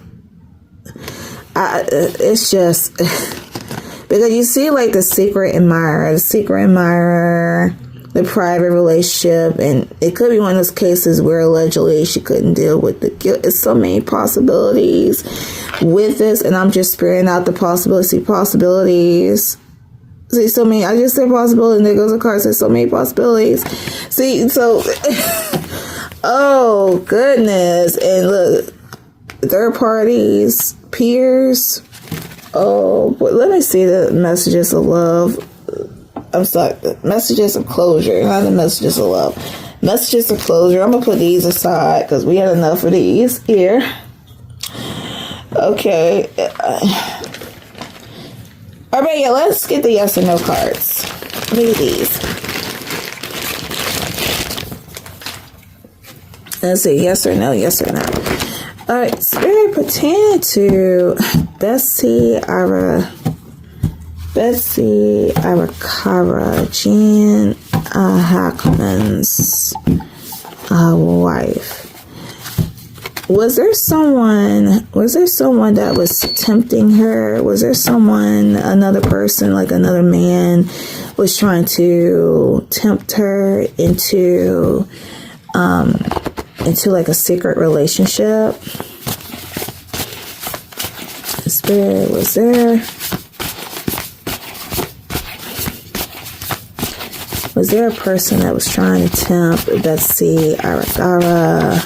It's just because you see like the secret admirer, the private relationship, and it could be one of those cases where allegedly she couldn't deal with the guilt. It's so many possibilities with this, and I'm just sparing out the possibilities. See, so many. I just said possibility, and there goes a card. Says so many possibilities. See, so oh goodness, and look, third parties, peers. Oh, but let me see the messages of love. I'm sorry, messages of closure, not the messages of love. Messages of closure. I'm going to put these aside because we had enough of these here. Okay. All right, yeah, let's get the yes or no cards. Look at these. Let's see, yes or no, yes or no. All right, spirit pertaining to Betsy Arakawa, Jan Hackman's wife. Was there someone that was tempting her? Was there another person, like another man, was trying to tempt her into like a secret relationship? Spirit, was there? Was there a person that was trying to tempt Betsy Arakawa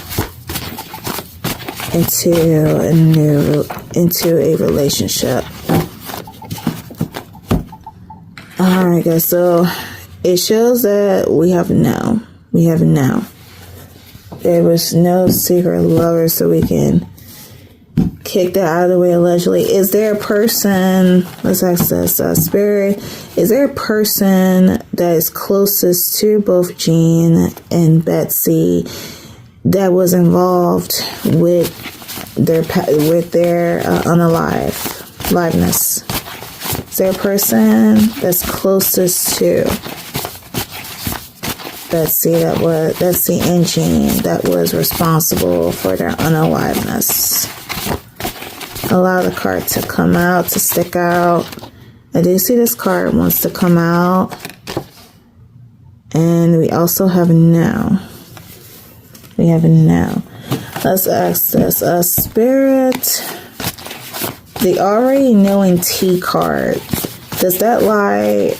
into a relationship? Alright guys, so it shows that we have no. There was no secret lover, so we can kick that out of the way allegedly. Is there a person, let's ask this, Spirit, is there a person that is closest to both Jan and Betsy that was involved with their unaliveness? Is there a person that's closest to Betsy and Jan that was responsible for their unaliveness? Allow the card to come out, to stick out. I do see this card wants to come out. And we also have no. We have no. Let's ask this. Spirit, the already knowing T card. Does that lie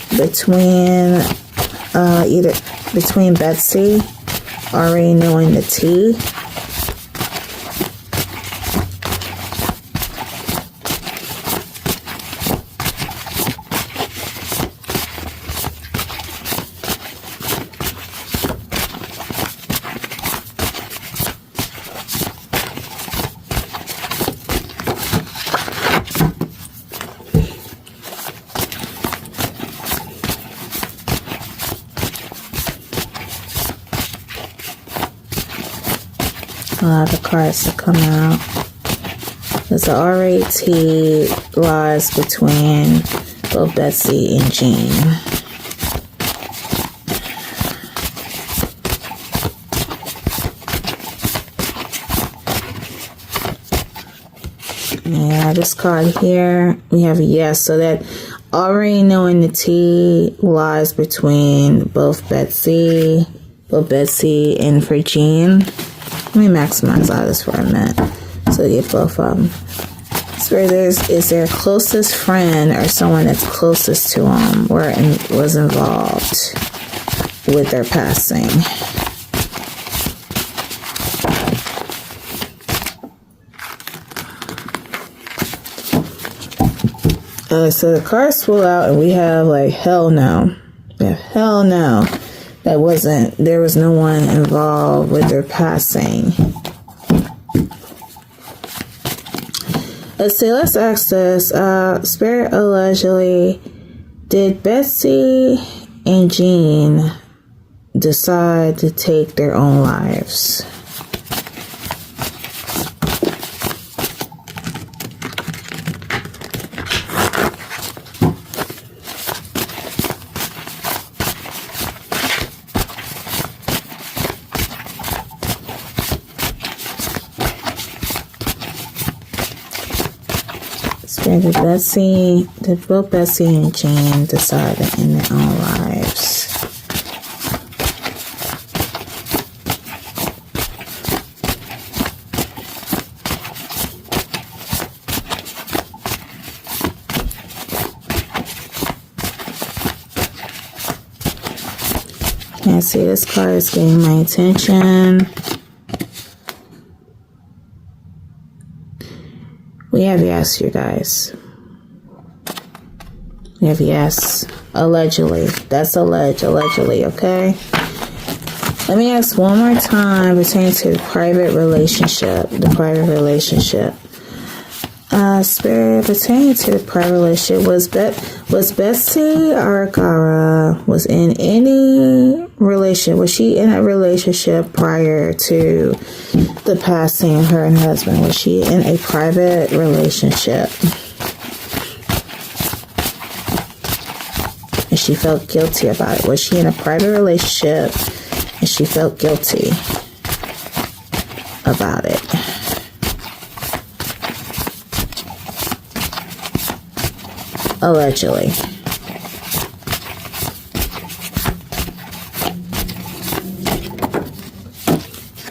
between Betsy, already knowing the T? Allow the cards to come out. There's a RAT lies between both Betsy and Jean. Yeah, this card here, we have a yes. So that already knowing the T lies between both Betsy and for Jean. Let me maximize all this for a minute so you get both of them. So is their closest friend or someone that's closest to them was involved with their passing. So the cards pull out and we have like hell no. Yeah, hell no. There was no one involved with their passing. Let's ask this. Spirit allegedly, did Betsy and Jean decide to take their own lives? Did both Betsy and Jean decide to end their own lives? Can't see, this card is getting my attention. We have yes, you guys. We have yes. Allegedly. That's allegedly, okay? Let me ask one more time pertaining to the private relationship. The private relationship. Spirit, pertaining to the private relationship, was Betsy Arakawa was in any relationship? Was she in a relationship prior to the passing of her and husband? Was she in a private relationship? And she felt guilty about it. Was she in a private relationship and she felt guilty about it? Allegedly.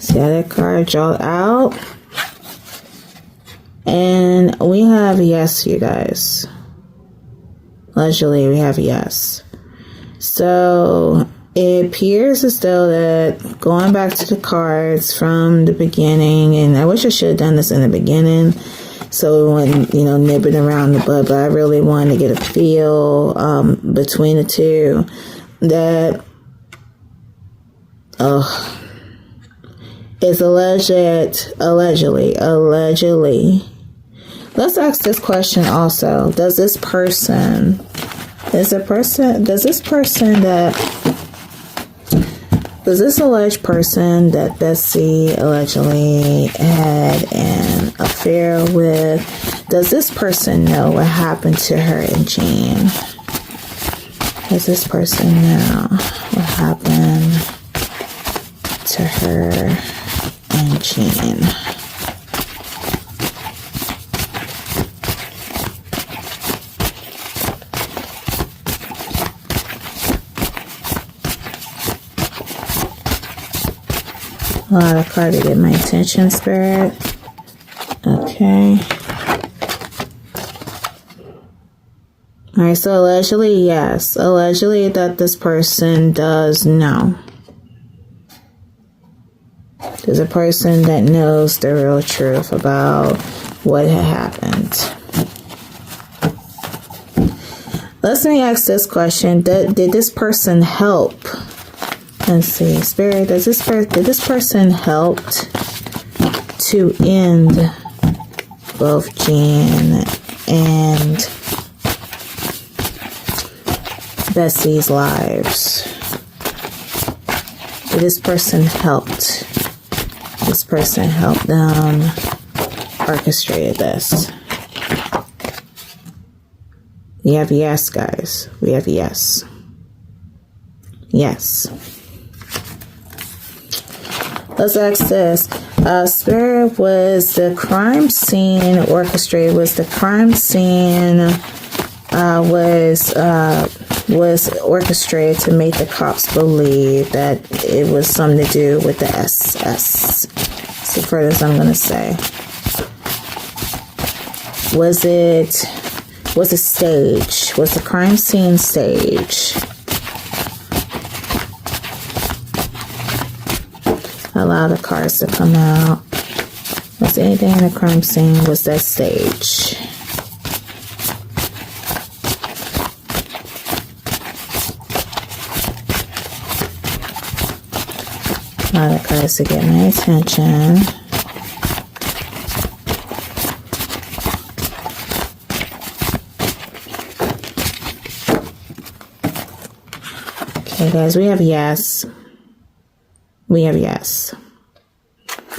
See how that card draw out? And we have yes, you guys. Allegedly, we have yes. So it appears as though that going back to the cards from the beginning, and I wish I should have done this in the beginning, so we wouldn't, nibbling around the bud, but I really wanted to get a feel between the two that is allegedly. Let's ask this question also. Does this person Does this alleged person that Betsy allegedly had an affair with, does this person know what happened to her and Jean? Does this person know what happened to her and Jean? A lot of cards to get my attention, Spirit. Okay. Alright, so allegedly, yes. Allegedly that this person does know. There's a person that knows the real truth about what had happened. Let me ask this question. Did this person help? Let's see, Spirit, did this person help to end both Jean and Betsy's lives? Did this person help this person helped them orchestrate this. We have yes, guys. We have yes. Yes. Let's ask this. Spirit, was the crime scene orchestrated? Was the crime scene was orchestrated to make the cops believe that it was something to do with the SS? That's the furthest I'm going to say. Was it staged? Was the crime scene staged? Allow the cards to come out. Was anything in the crime scene? Was that stage? Allow the cards to get my attention. Okay, guys, we have yes. We have yes.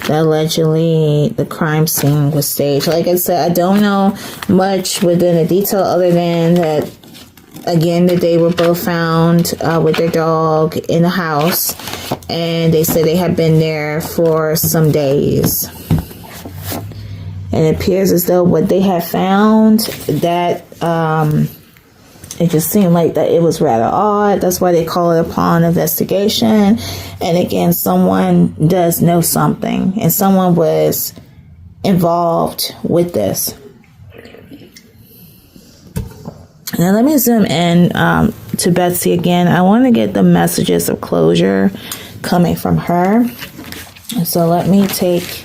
That allegedly the crime scene was staged. Like I said, I don't know much within the detail other than that, again, that they were both found with their dog in the house. And they said they had been there for some days. And it appears as though what they had found, that it just seemed like that it was rather odd. That's why they call it upon investigation. And again, someone does know something. And someone was involved with this. Now let me zoom in to Betsy again. I want to get the messages of closure coming from her. So let me take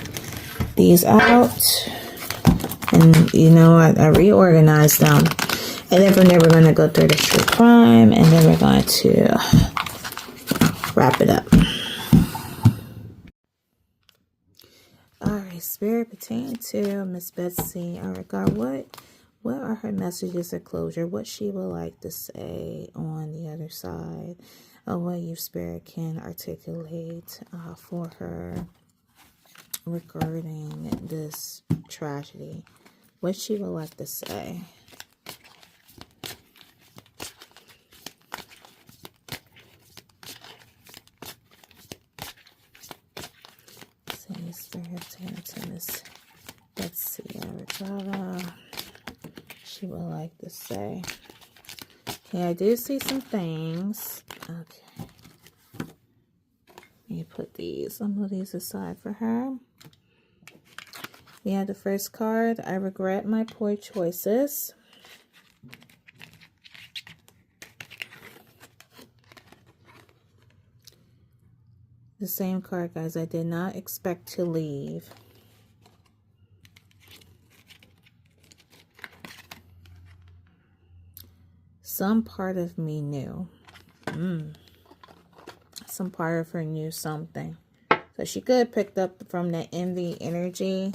these out. And, you know, I reorganized them. And then from there, we're going to go through the true crime, and then we're going to wrap it up. All right, Spirit, pertaining to Miss Betsy Arakawa, what are her messages of closure? What she would like to say on the other side of what you, Spirit, can articulate for her regarding this tragedy? What she would like to say? Spirit to Miss Betsy Arakawa. She would like to say. Okay, I do see some things. Okay. Let me put some of these aside for her. We have the first card. I regret my poor choices. The same card, guys. I did not expect to leave. Some part of me knew. Some part of her knew something. So she could have picked up from that envy energy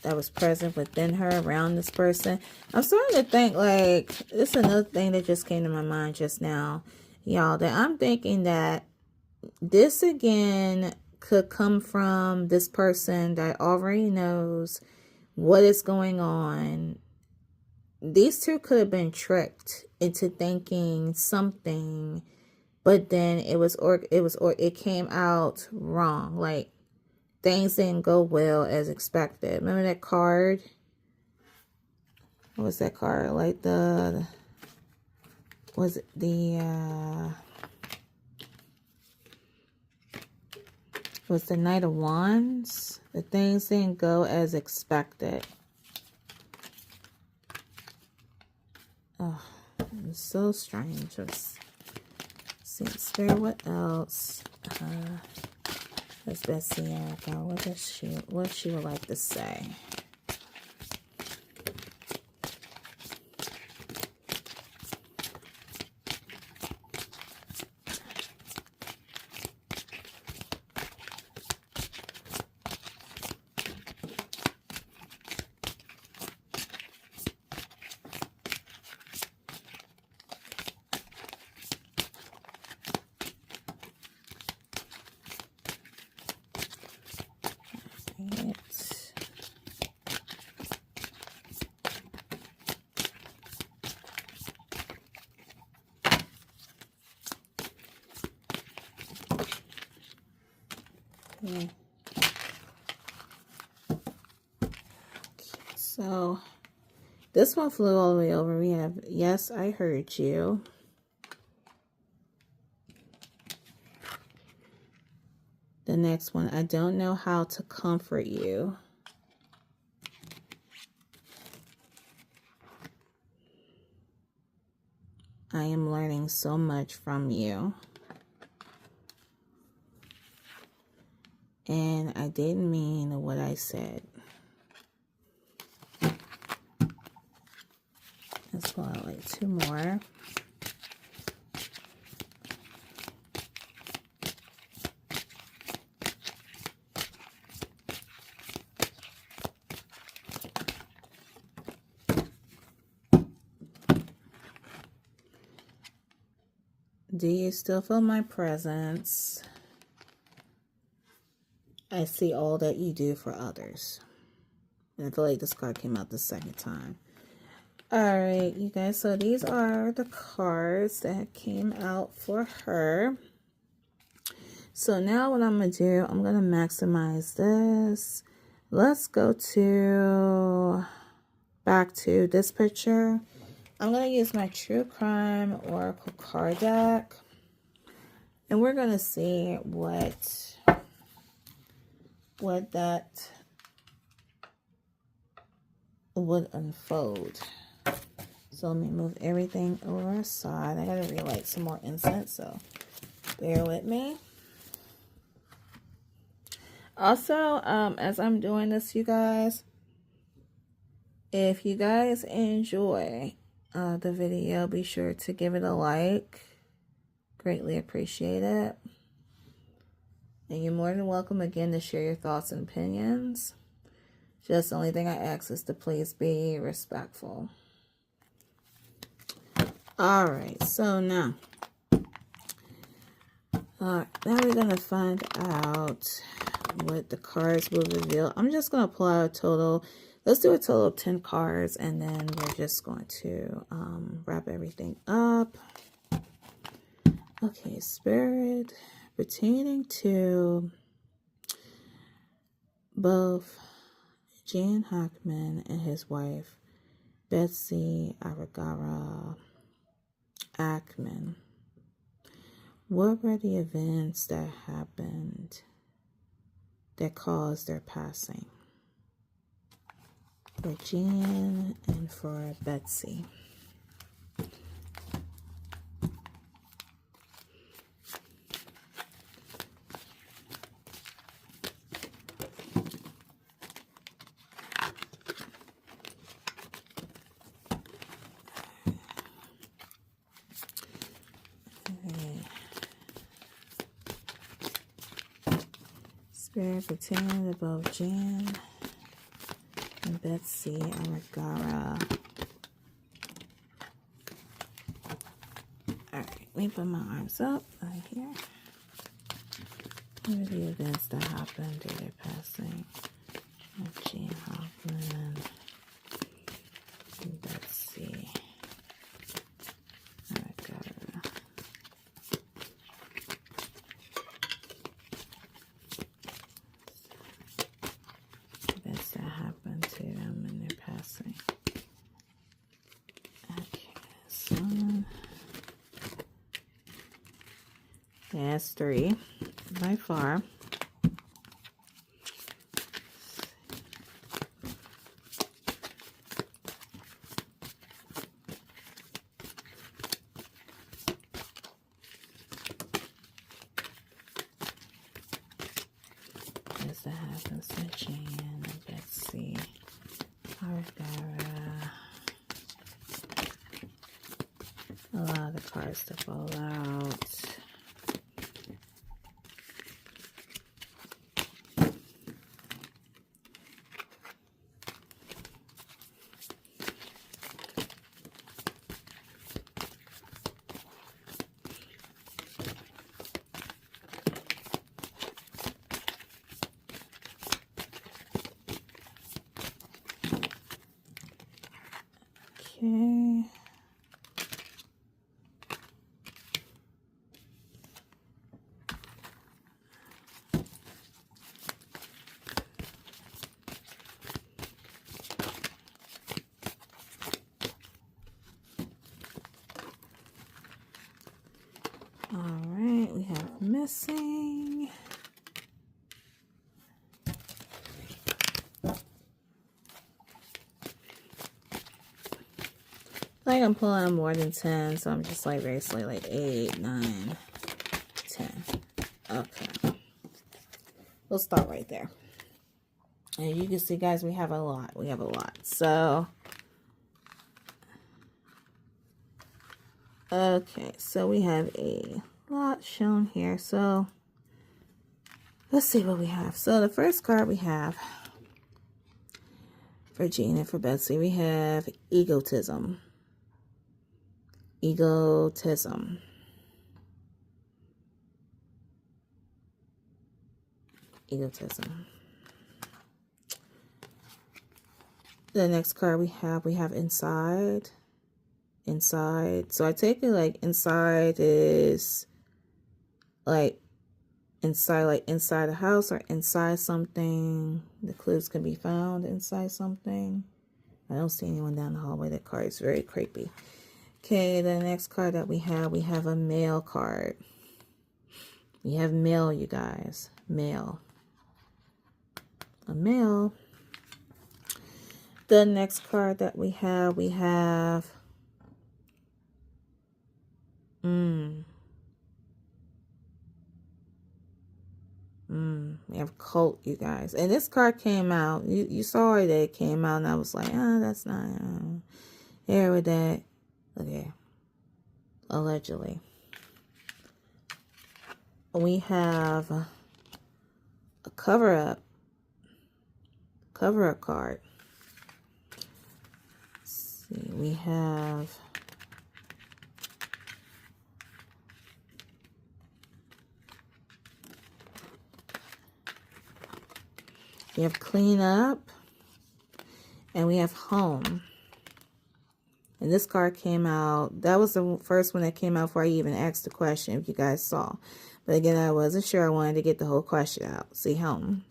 that was present within her around this person. I'm starting to think, like, this is another thing that just came to my mind just now, y'all, that I'm thinking that this again could come from this person that already knows what is going on. These two could have been tricked into thinking something, but then it came out wrong. Like, things didn't go well as expected. Remember that card? What was that card? Like was it the was the Knight of Wands? The things didn't go as expected. Oh, it's so strange. Let's see, Spirit, what else? Let's Betsy Arakawa. What she would like to say? Okay. So this one flew all the way over. We have, yes, I heard you. The next one, I don't know how to comfort you. I am learning so much from you. And I didn't mean what I said. Let's go out like 2 more. Do you still feel my presence? I see all that you do for others. And I feel like this card came out the second time. Alright, you guys. So these are the cards that came out for her. So now what I'm going to do, I'm going to maximize this. Let's go back to this picture. I'm going to use my True Crime Oracle card deck. And we're going to see what that would unfold. So let me move everything over aside. I got to relight some more incense, so bear with me. Also, as I'm doing this, you guys, if you guys enjoy the video, be sure to give it a like. Greatly appreciate it. And you're more than welcome again to share your thoughts and opinions. Just the only thing I ask is to please be respectful. Alright, so now we're going to find out what the cards will reveal. I'm just going to pull out a total. Let's do a total of 10 cards, and then we're just going to wrap everything up. Okay, Spirit, pertaining to both Hackman and his wife, Betsy Arakawa. What were the events that happened that caused their passing? For Jan and for Betsy. Spirit pertaining to both Jan and Betsy Arakawa. Alright, let me put my arms up right here. What are the events that happened due to their passing of Jan Hackman and Betsy Arakawa? Events that happened to them in their passing. Okay, so that's 3 by far. As that happens to Jan and Betsy Arakawa. A lot of the cards to fall out. Okay. missing? Like I'm pulling more than 10, so I'm just like basically like 8, 9, 10. Okay. We'll start right there. And you can see, guys, we have a lot. We have a lot. So, okay. So we have a lot shown here. So, let's see what we have. So the first card we have for Jean and for Betsy, we have egotism. Egotism. Egotism. The next card we have inside. Inside. So I take it like inside is like inside a house or inside something. The clues can be found inside something. I don't see anyone down the hallway. That card is very creepy. Okay, the next card that we have a male card. We have male, you guys. Male. A male. The next card that we have we have cult, you guys. And this card came out. You saw it, that it came out, and I was like, that's not here with that. Okay. Allegedly. We have a cover-up card. Let's see, we have clean up, and we have home. And this card came out. That was the first one that came out before I even asked the question, if you guys saw. But again, I wasn't sure. I wanted to get the whole question out. See, home.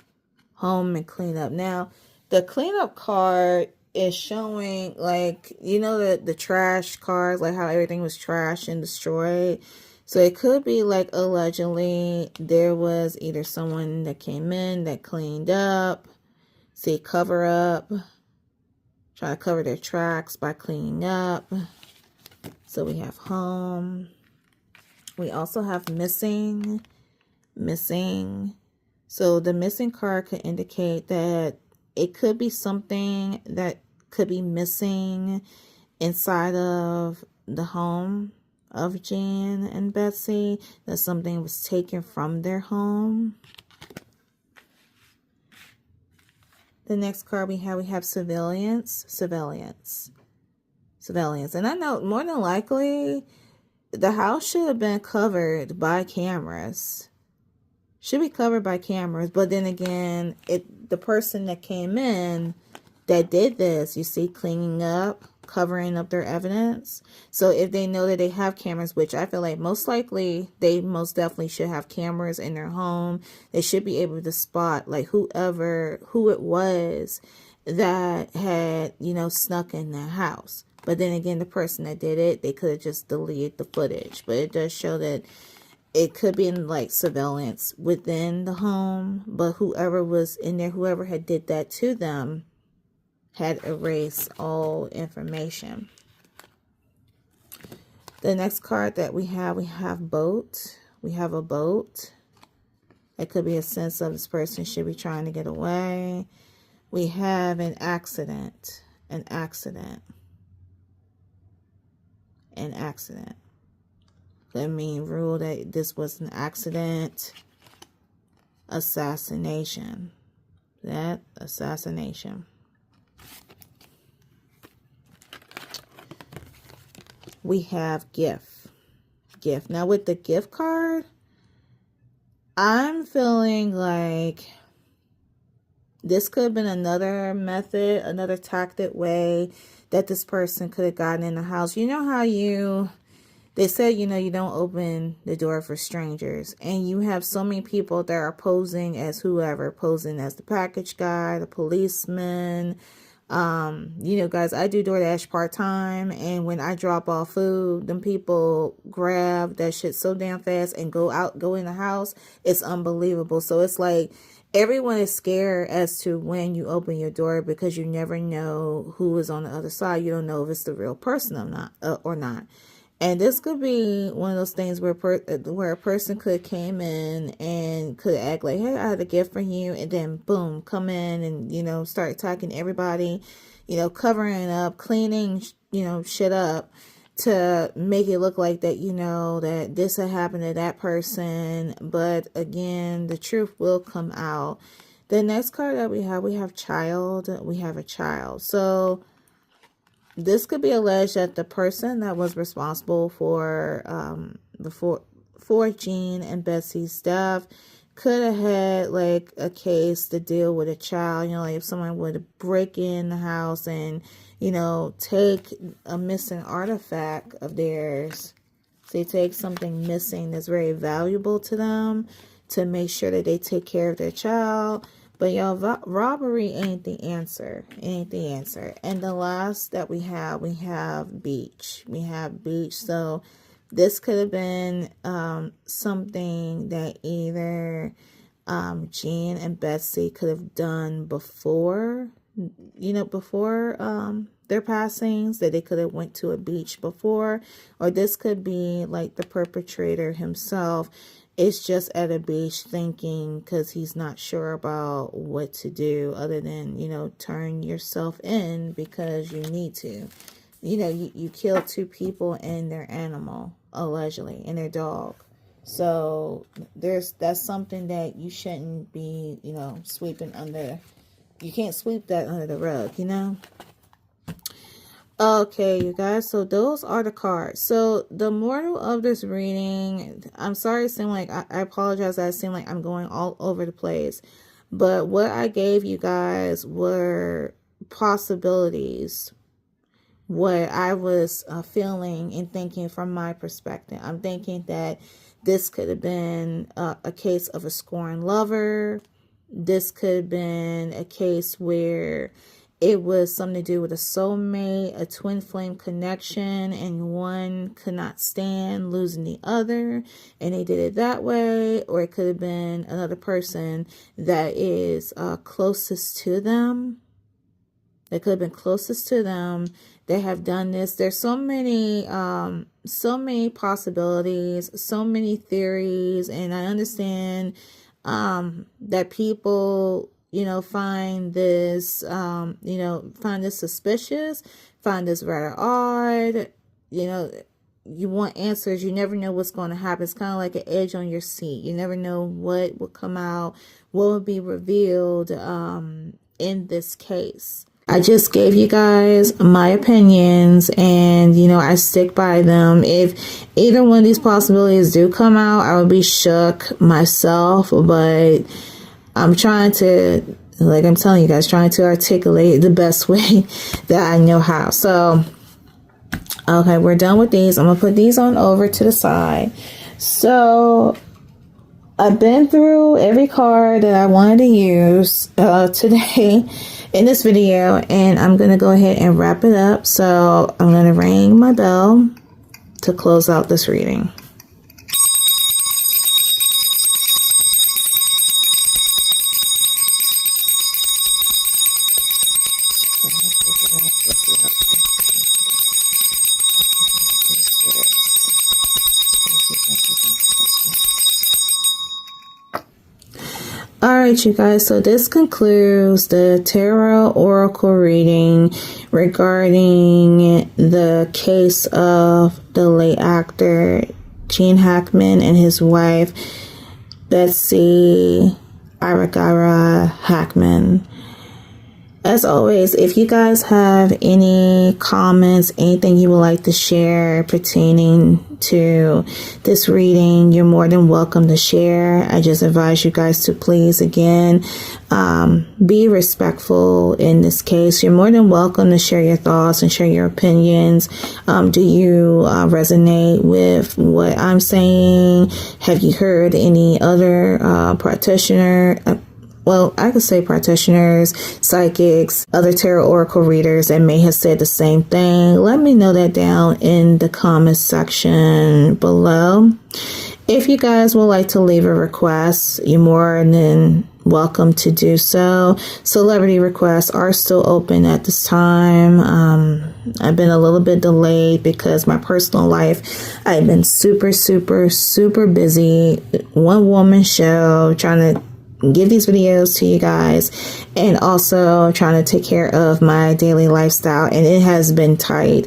Home and clean up. Now, the cleanup card is showing, like, you know, the trash cards, like how everything was trashed and destroyed. So it could be like allegedly there was either someone that came in that cleaned up, see, cover up, try to cover their tracks by cleaning up. So we have home. We also have missing. So the missing card could indicate that it could be something that could be missing inside of the home of Jean and Betsy, that something was taken from their home. The next card we have surveillance. And I know more than likely the house should have been covered by cameras. Should be covered by cameras, but then again, the person that came in that did this, you see, cleaning up, covering up their evidence. So if they know that they have cameras, which I feel like most likely they most definitely should have cameras in their home, they should be able to spot like who it was that had, you know, snuck in the house. But then again, the person that did it, they could have just deleted the footage. But it does show that it could be in like surveillance within the home, but whoever was in there, whoever had did that to them, had erased all information. The next card that we have boat. We have a boat. It could be a sense of this person should be trying to get away. We have an accident. Could mean rule that this was an accident. Assassination. Assassination. We have gift. Now with the gift card, I'm feeling like this could have been another method, another tactic way that this person could have gotten in the house. You know how they said, you know, you don't open the door for strangers. And you have so many people that are posing as whoever, posing as the package guy, the policeman, You know, guys, I do DoorDash part-time, and when I drop off food, them people grab that shit so damn fast and go in the house. It's unbelievable. So it's like everyone is scared as to when you open your door, because you never know who is on the other side. You don't know if it's the real person or not. And this could be one of those things where a person could came in and could act like, hey, I had a gift for you, and then boom, come in and, you know, start attacking everybody, you know, covering up, cleaning, you know, shit up to make it look like that, you know, that this had happened to that person. But again, the truth will come out. The next card that we have child. We have a child. So this could be alleged that the person that was responsible for Jean and Betsy's death could have had like a case to deal with a child. You know, like if someone would break in the house and, you know, take a missing artifact of theirs. They take something missing that's very valuable to them to make sure that they take care of their child. But y'all, robbery ain't the answer. Ain't the answer. And the last that we have beach. We have beach. So this could have been something that either Jean and Betsy could have done before, you know, before their passings, that they could have went to a beach before. Or this could be like the perpetrator himself. It's just at a beach thinking, because he's not sure about what to do other than, you know, turn yourself in because you need to. You know, you killed 2 people and their animal, allegedly, and their dog. So that's something that you shouldn't be, you know, sweeping under. You can't sweep that under the rug, you know. Okay, you guys, so those are the cards. So the moral of this reading, I'm sorry it seemed like, I apologize that it seemed like I'm going all over the place. But what I gave you guys were possibilities, what I was feeling and thinking from my perspective. I'm thinking that this could have been a case of a scorned lover. This could have been a case where it was something to do with a soulmate, a twin flame connection, and one could not stand losing the other, and they did it that way. Or it could have been another person that is closest to them. That could have been closest to them. They have done this. There's so many possibilities, so many theories, and I understand that people, you know, find this suspicious, find this rather odd. You know, you want answers. You never know what's going to happen. It's kind of like an edge on your seat. You never know what will come out, what will be revealed in this case. I just gave you guys my opinions, and, you know, I stick by them. If either one of these possibilities do come out, I would be shook myself, but I'm trying to, like I'm telling you guys, trying to articulate the best way that I know how. So, okay, we're done with these. I'm going to put these on over to the side. So, I've been through every card that I wanted to use today in this video, and I'm going to go ahead and wrap it up. So, I'm going to ring my bell to close out this reading. Alright, you guys, so this concludes the tarot oracle reading regarding the case of the late actor Gene Hackman and his wife Betsy Arakawa Hackman. As always, if you guys have any comments, anything you would like to share pertaining to this reading, you're more than welcome to share. I just advise you guys to please, again, be respectful in this case. You're more than welcome to share your thoughts and share your opinions. Do you resonate with what I'm saying? Have you heard any other practitioner well, I could say practitioners, psychics, other tarot oracle readers that may have said the same thing. Let me know that down in the comments section below. If you guys would like to leave a request, you're more than welcome to do so. Celebrity requests are still open at this time. I've been a little bit delayed because my personal life, I've been super busy. One woman show, trying to give these videos to you guys, and also trying to take care of my daily lifestyle, and it has been tight.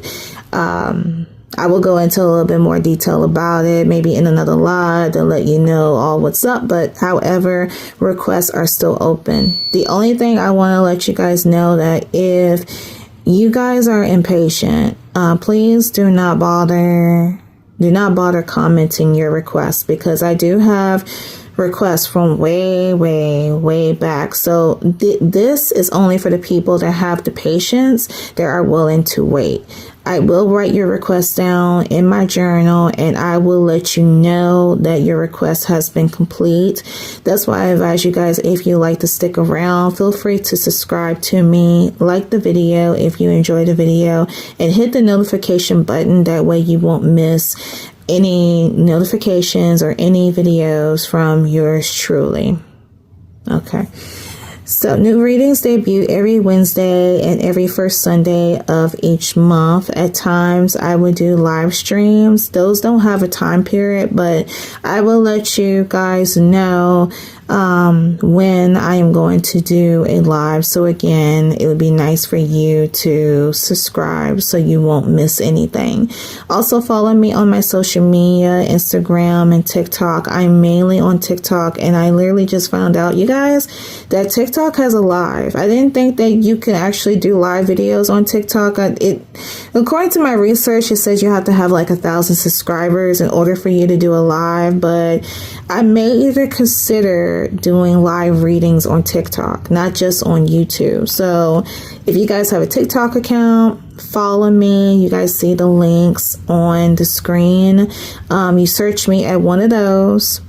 I will go into a little bit more detail about it, maybe in another live, to let you know all what's up. But however, requests are still open. The only thing I want to let you guys know, that if you guys are impatient, please do not bother commenting your requests, because I do have requests from way back. So this is only for the people that have the patience, that are willing to wait. I will write your request down in my journal, and I will let you know that your request has been complete. That's why I advise you guys, if you like to stick around, feel free to subscribe to me, like the video if you enjoy the video, and hit the notification button. That way you won't miss any notifications or any videos from yours truly. Okay. So new readings debut every Wednesday and every first Sunday of each month. At times I would do live streams. Those don't have a time period, but I will let you guys know when I am going to do a live. So again, it would be nice for you to subscribe so you won't miss anything. Also follow me on my social media, Instagram and TikTok. I'm mainly on TikTok, and I literally just found out, you guys, that TikTok has a live. I didn't think that you can actually do live videos on TikTok. According to my research, it says you have to have like 1,000 subscribers in order for you to do a live, but I may either consider doing live readings on TikTok, not just on YouTube. So if you guys have a TikTok account, follow me. You guys see the links on the screen. You search me at one of those,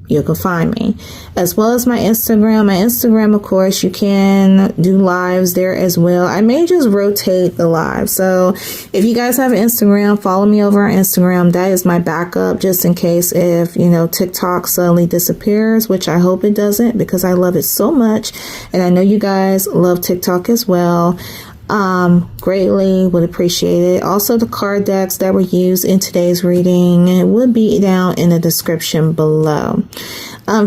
you can find me, as well as my Instagram. My Instagram, of course, you can do lives there as well. I may just rotate the live. So if you guys have Instagram, follow me over on Instagram. That is my backup, just in case if, TikTok suddenly disappears, which I hope it doesn't, because I love it so much. And I know you guys love TikTok as well. Greatly would appreciate it. Also, the card decks that were used in today's reading will be down in the description below.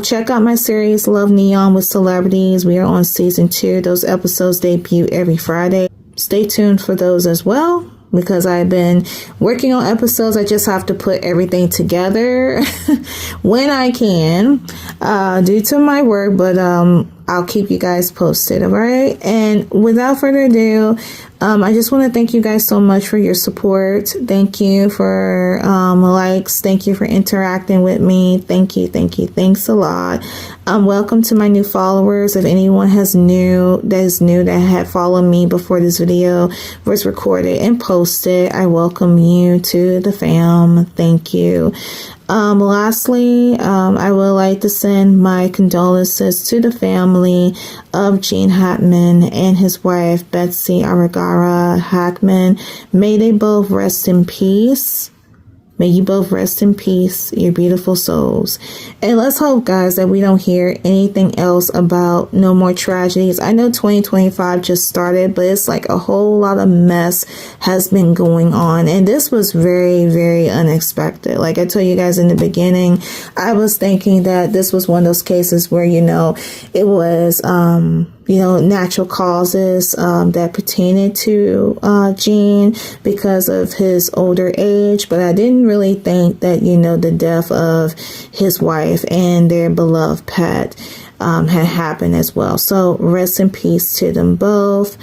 Check out my series Love Neon with Celebrities. We are on season 2. Those episodes debut every Friday. Stay tuned for those as well, because I've been working on episodes. I just have to put everything together when I can, due to my work, but I'll keep you guys posted. All right. And without further ado, I just want to thank you guys so much for your support. Thank you for likes. Thank you for interacting with me. Thank you. Thanks a lot. Welcome to my new followers. If anyone that had followed me before this video was recorded and posted, I welcome you to the fam. Thank you. Lastly, I would like to send my condolences to the family of Gene Hackman and his wife, Betsy Arakawa Hackman. May they both rest in peace. May you both rest in peace, your beautiful souls. And let's hope, guys, that we don't hear anything else about no more tragedies. I know 2025 just started, but it's like a whole lot of mess has been going on. And this was very unexpected. Like I told you guys in the beginning, I was thinking that this was one of those cases where, it was, natural causes that pertained to Gene because of his older age. But I didn't really think that, the death of his wife and their beloved pet had happened as well. So rest in peace to them both.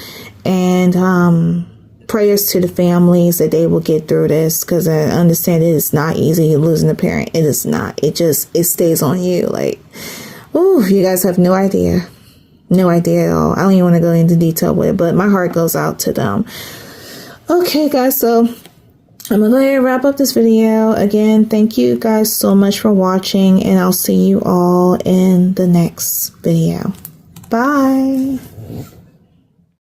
And prayers to the families that they will get through this, because I understand it is not easy losing a parent. It is not. It stays on you. Like, ooh, you guys have no idea. No idea at all. I don't even want to go into detail with it, but my heart goes out to them. Okay, guys, so I'm going to go ahead and wrap up this video. Again, thank you guys so much for watching, and I'll see you all in the next video. Bye.